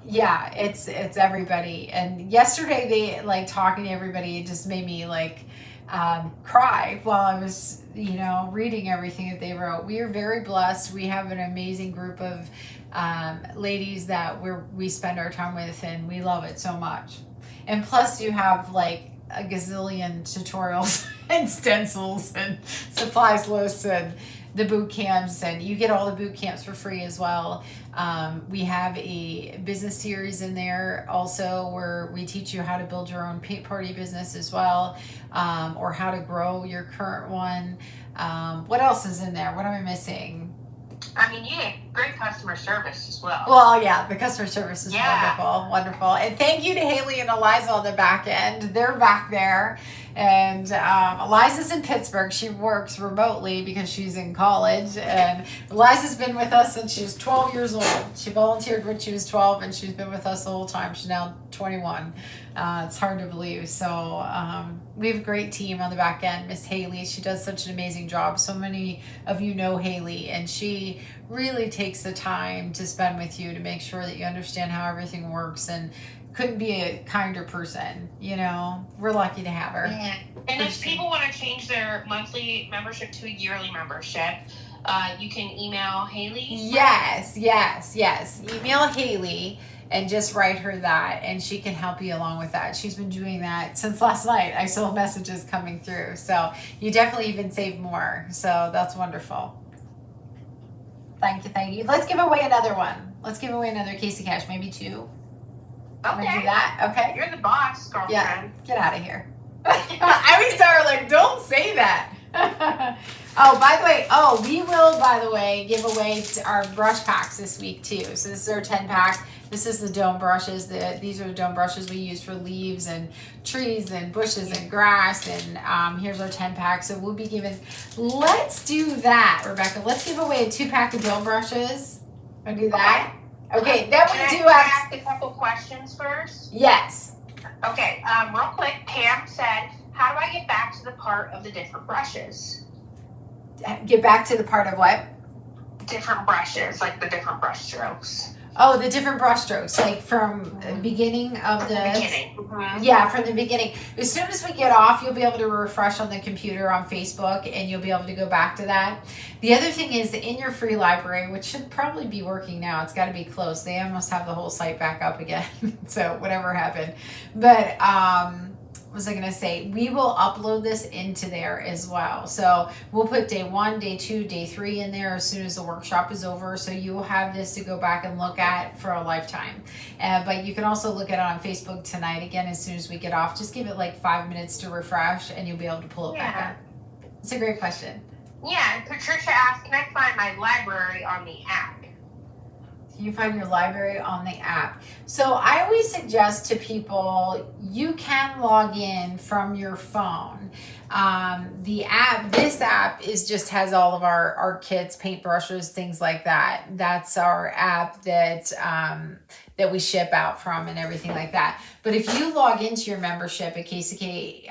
Yeah, it's everybody. And yesterday they like talking to everybody. It just made me like cry while I was reading everything that they wrote. We are very blessed. We have an amazing group of ladies that we spend our time with, and we love it so much. And plus you have like a gazillion tutorials and stencils and supplies lists and the boot camps, and you get all the boot camps for free as well. We have a business series in there also where we teach you how to build your own paint party business as well, or how to grow your current one. What else is in there? What am I missing? I mean, you get great customer service as well. Well, yeah, the customer service is wonderful. And thank you to Haley and Eliza on the back end. They're back there. And Eliza's in Pittsburgh. She works remotely because she's in college. And Eliza's been with us since she was 12 years old. She volunteered when she was 12, and she's been with us the whole time. She's now 21. It's hard to believe. So we have a great team on the back end. Miss Haley, she does such an amazing job. So many of you know Haley, and she really takes the time to spend with you to make sure that you understand how everything works, and couldn't be a kinder person. We're lucky to have her. Yeah. And if people want to change their monthly membership to a yearly membership, you can email Haley. Yes. Email Haley and just write her that, and she can help you along with that. She's been doing that since last night. I saw messages coming through. So you definitely even save more. So that's wonderful. Thank you. Let's give away another one. Let's give away another Casey Cash, maybe two. Okay. Want to do that? Okay. You're the boss, girlfriend. Yeah. Get out of here. I always tell her, like, don't say that. Oh, by the way, we will, by the way, give away our brush packs this week too. So this is our 10-pack. This is the dome brushes. These are the dome brushes we use for leaves and trees and bushes and grass. And here's our 10-pack. So we'll be giving, let's do that, Rebecca. Let's give away a 2-pack of dome brushes. Want to do that? Okay, then we do Can I ask a couple questions first? Yes. Okay, real quick, Pam said, how do I get back to the part of the different brushes? Get back to the part of what? Different brushes, like the different brush strokes. Oh, the different brush strokes, like from the beginning of the beginning. Mm-hmm. Yeah, from the beginning. As soon as we get off, you'll be able to refresh on the computer on Facebook, and you'll be able to go back to that. The other thing is in your free library, which should probably be working now. It's got to be close. They almost have the whole site back up again. So whatever happened. But what was I going to say? We will upload this into there as well. So we'll put day 1, day 2, day 3 in there as soon as the workshop is over. So you will have this to go back and look at for a lifetime. But you can also look at it on Facebook tonight again as soon as we get off. Just give it like 5 minutes to refresh, and you'll be able to pull it back up. It's a great question. Yeah, and Patricia asked, can I find my library on the app? You find your library on the app. So I always suggest to people, you can log in from your phone. This app has all of our kits, paintbrushes, things like that. That's our app that we ship out from and everything like that. But if you log into your membership at kchq.com,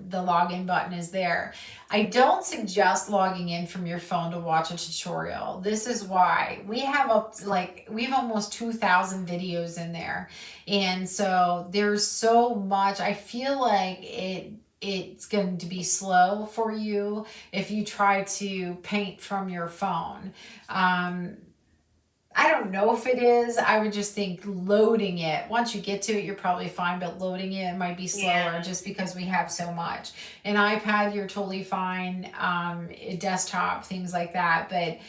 the login button is there. I don't suggest logging in from your phone to watch a tutorial. This is why we have almost 2,000 videos in there. And so there's so much. I feel like it's going to be slow for you if you try to paint from your phone. I don't know if it is. I would just think loading it. Once you get to it, you're probably fine, but loading it might be slower just because we have so much. An iPad, you're totally fine. A desktop, things like that. But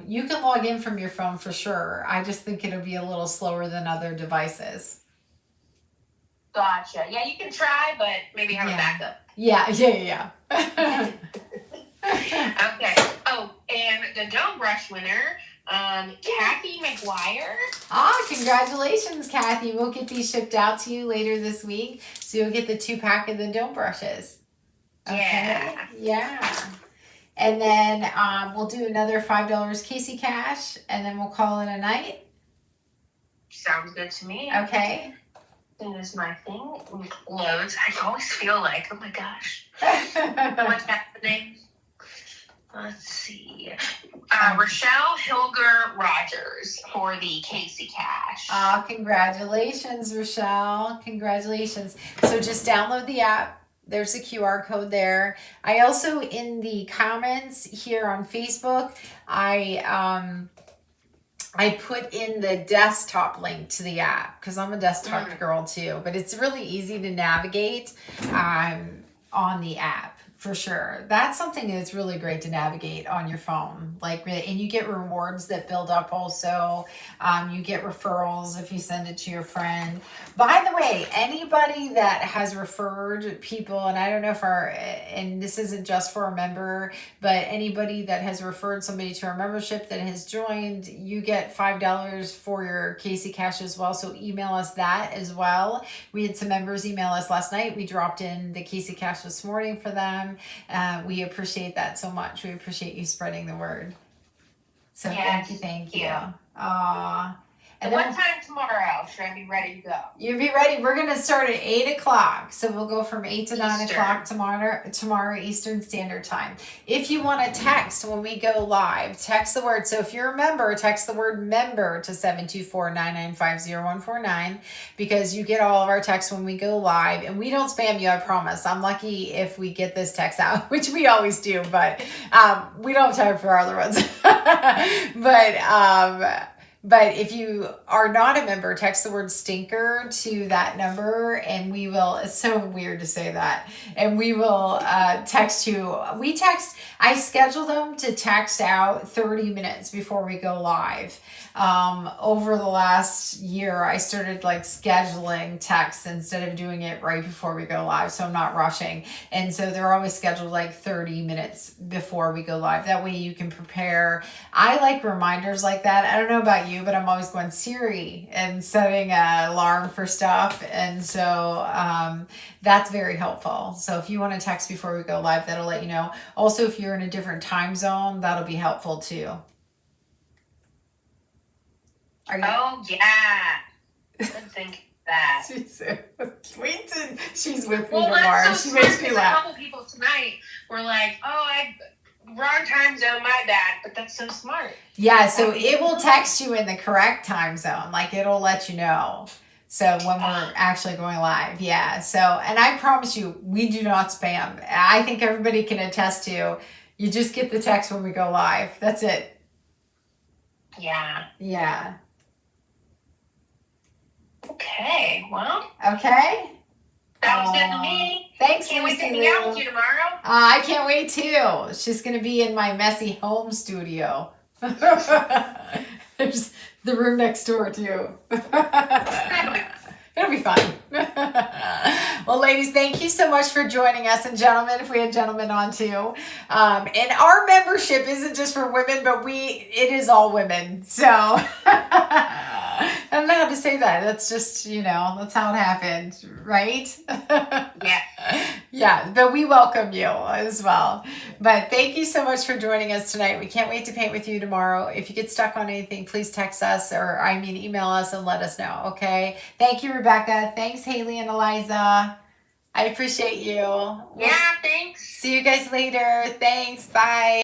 you can log in from your phone for sure. I just think it'll be a little slower than other devices. Gotcha. Yeah, you can try, but maybe have a backup. Yeah. Okay. Oh, and the dome brush winner, Kathy McGuire. Congratulations, Kathy. We'll get these shipped out to you later this week. So you'll get the 2-pack of the dome brushes. Okay. Yeah. And then we'll do another $5 Casey Cash, and then we'll call it a night. Sounds good to me. Okay. As soon as my thing loads, I always feel like, oh my gosh, so much happening. Let's see. Rochelle Hilger Rogers for the Casey Cash. Congratulations, Rochelle. Congratulations. So just download the app. There's a QR code there. I also, in the comments here on Facebook, I put in the desktop link to the app because I'm a desktop girl too, but it's really easy to navigate on the app. For sure. That's something that's really great to navigate on your phone. And you get rewards that build up also. You get referrals if you send it to your friend. By the way, anybody that has referred people, and I don't know and this isn't just for a member, but anybody that has referred somebody to our membership that has joined, you get $5 for your Casey Cash as well. So email us that as well. We had some members email us last night. We dropped in the Casey Cash this morning for them. We appreciate that so much. We appreciate you spreading the word. So thank you. And what time tomorrow should I be ready to go? You'll be ready. We're going to start at 8 o'clock. So we'll go from 8 to 9 o'clock tomorrow Eastern Standard Time. If you want to text when we go live, text the word. So if you're a member, text the word member to 724-995-0149 because you get all of our texts when we go live. And we don't spam you, I promise. I'm lucky if we get this text out, which we always do, but we don't have time for other ones. But if you are not a member, text the word stinker to that number and we will, it's so weird to say that, and we will text you. I schedule them to text out 30 minutes before we go live. Over the last year, I started scheduling texts instead of doing it right before we go live. So I'm not rushing. And so they're always scheduled 30 minutes before we go live. That way you can prepare. I like reminders like that. I don't know about you, but I'm always going Siri and setting an alarm for stuff. And so that's very helpful. So if you want to text before we go live, that'll let you know. Also, if you're in a different time zone, that'll be helpful too. Oh, yeah. Good think that. She's with me tomorrow. That's so she makes me laugh. A couple people tonight were like, wrong time zone, my bad. But that's so smart. Yeah, so it will text you in the correct time zone. It'll let you know. So when we're actually going live. Yeah. So, and I promise you, we do not spam. I think everybody can attest to, you just get the text when we go live. That's it. Yeah. Yeah. Okay, well. Okay. Sounds good to me. Thanks, Can't wait to hang out with you tomorrow. I can't wait too. She's going to be in my messy home studio. There's the room next door too. It'll be fun. Well, ladies, thank you so much for joining us. And gentlemen, if we had gentlemen on too. And our membership isn't just for women, but it is all women. So I don't know how to to say that. That's just, that's how it happened, right? Yeah. Yeah, but we welcome you as well. But thank you so much for joining us tonight. We can't wait to paint with you tomorrow. If you get stuck on anything, please text us email us and let us know, okay? Thank you, Rebecca. Thanks, Haley and Eliza. I appreciate you. Yeah, thanks. See you guys later. Thanks. Bye.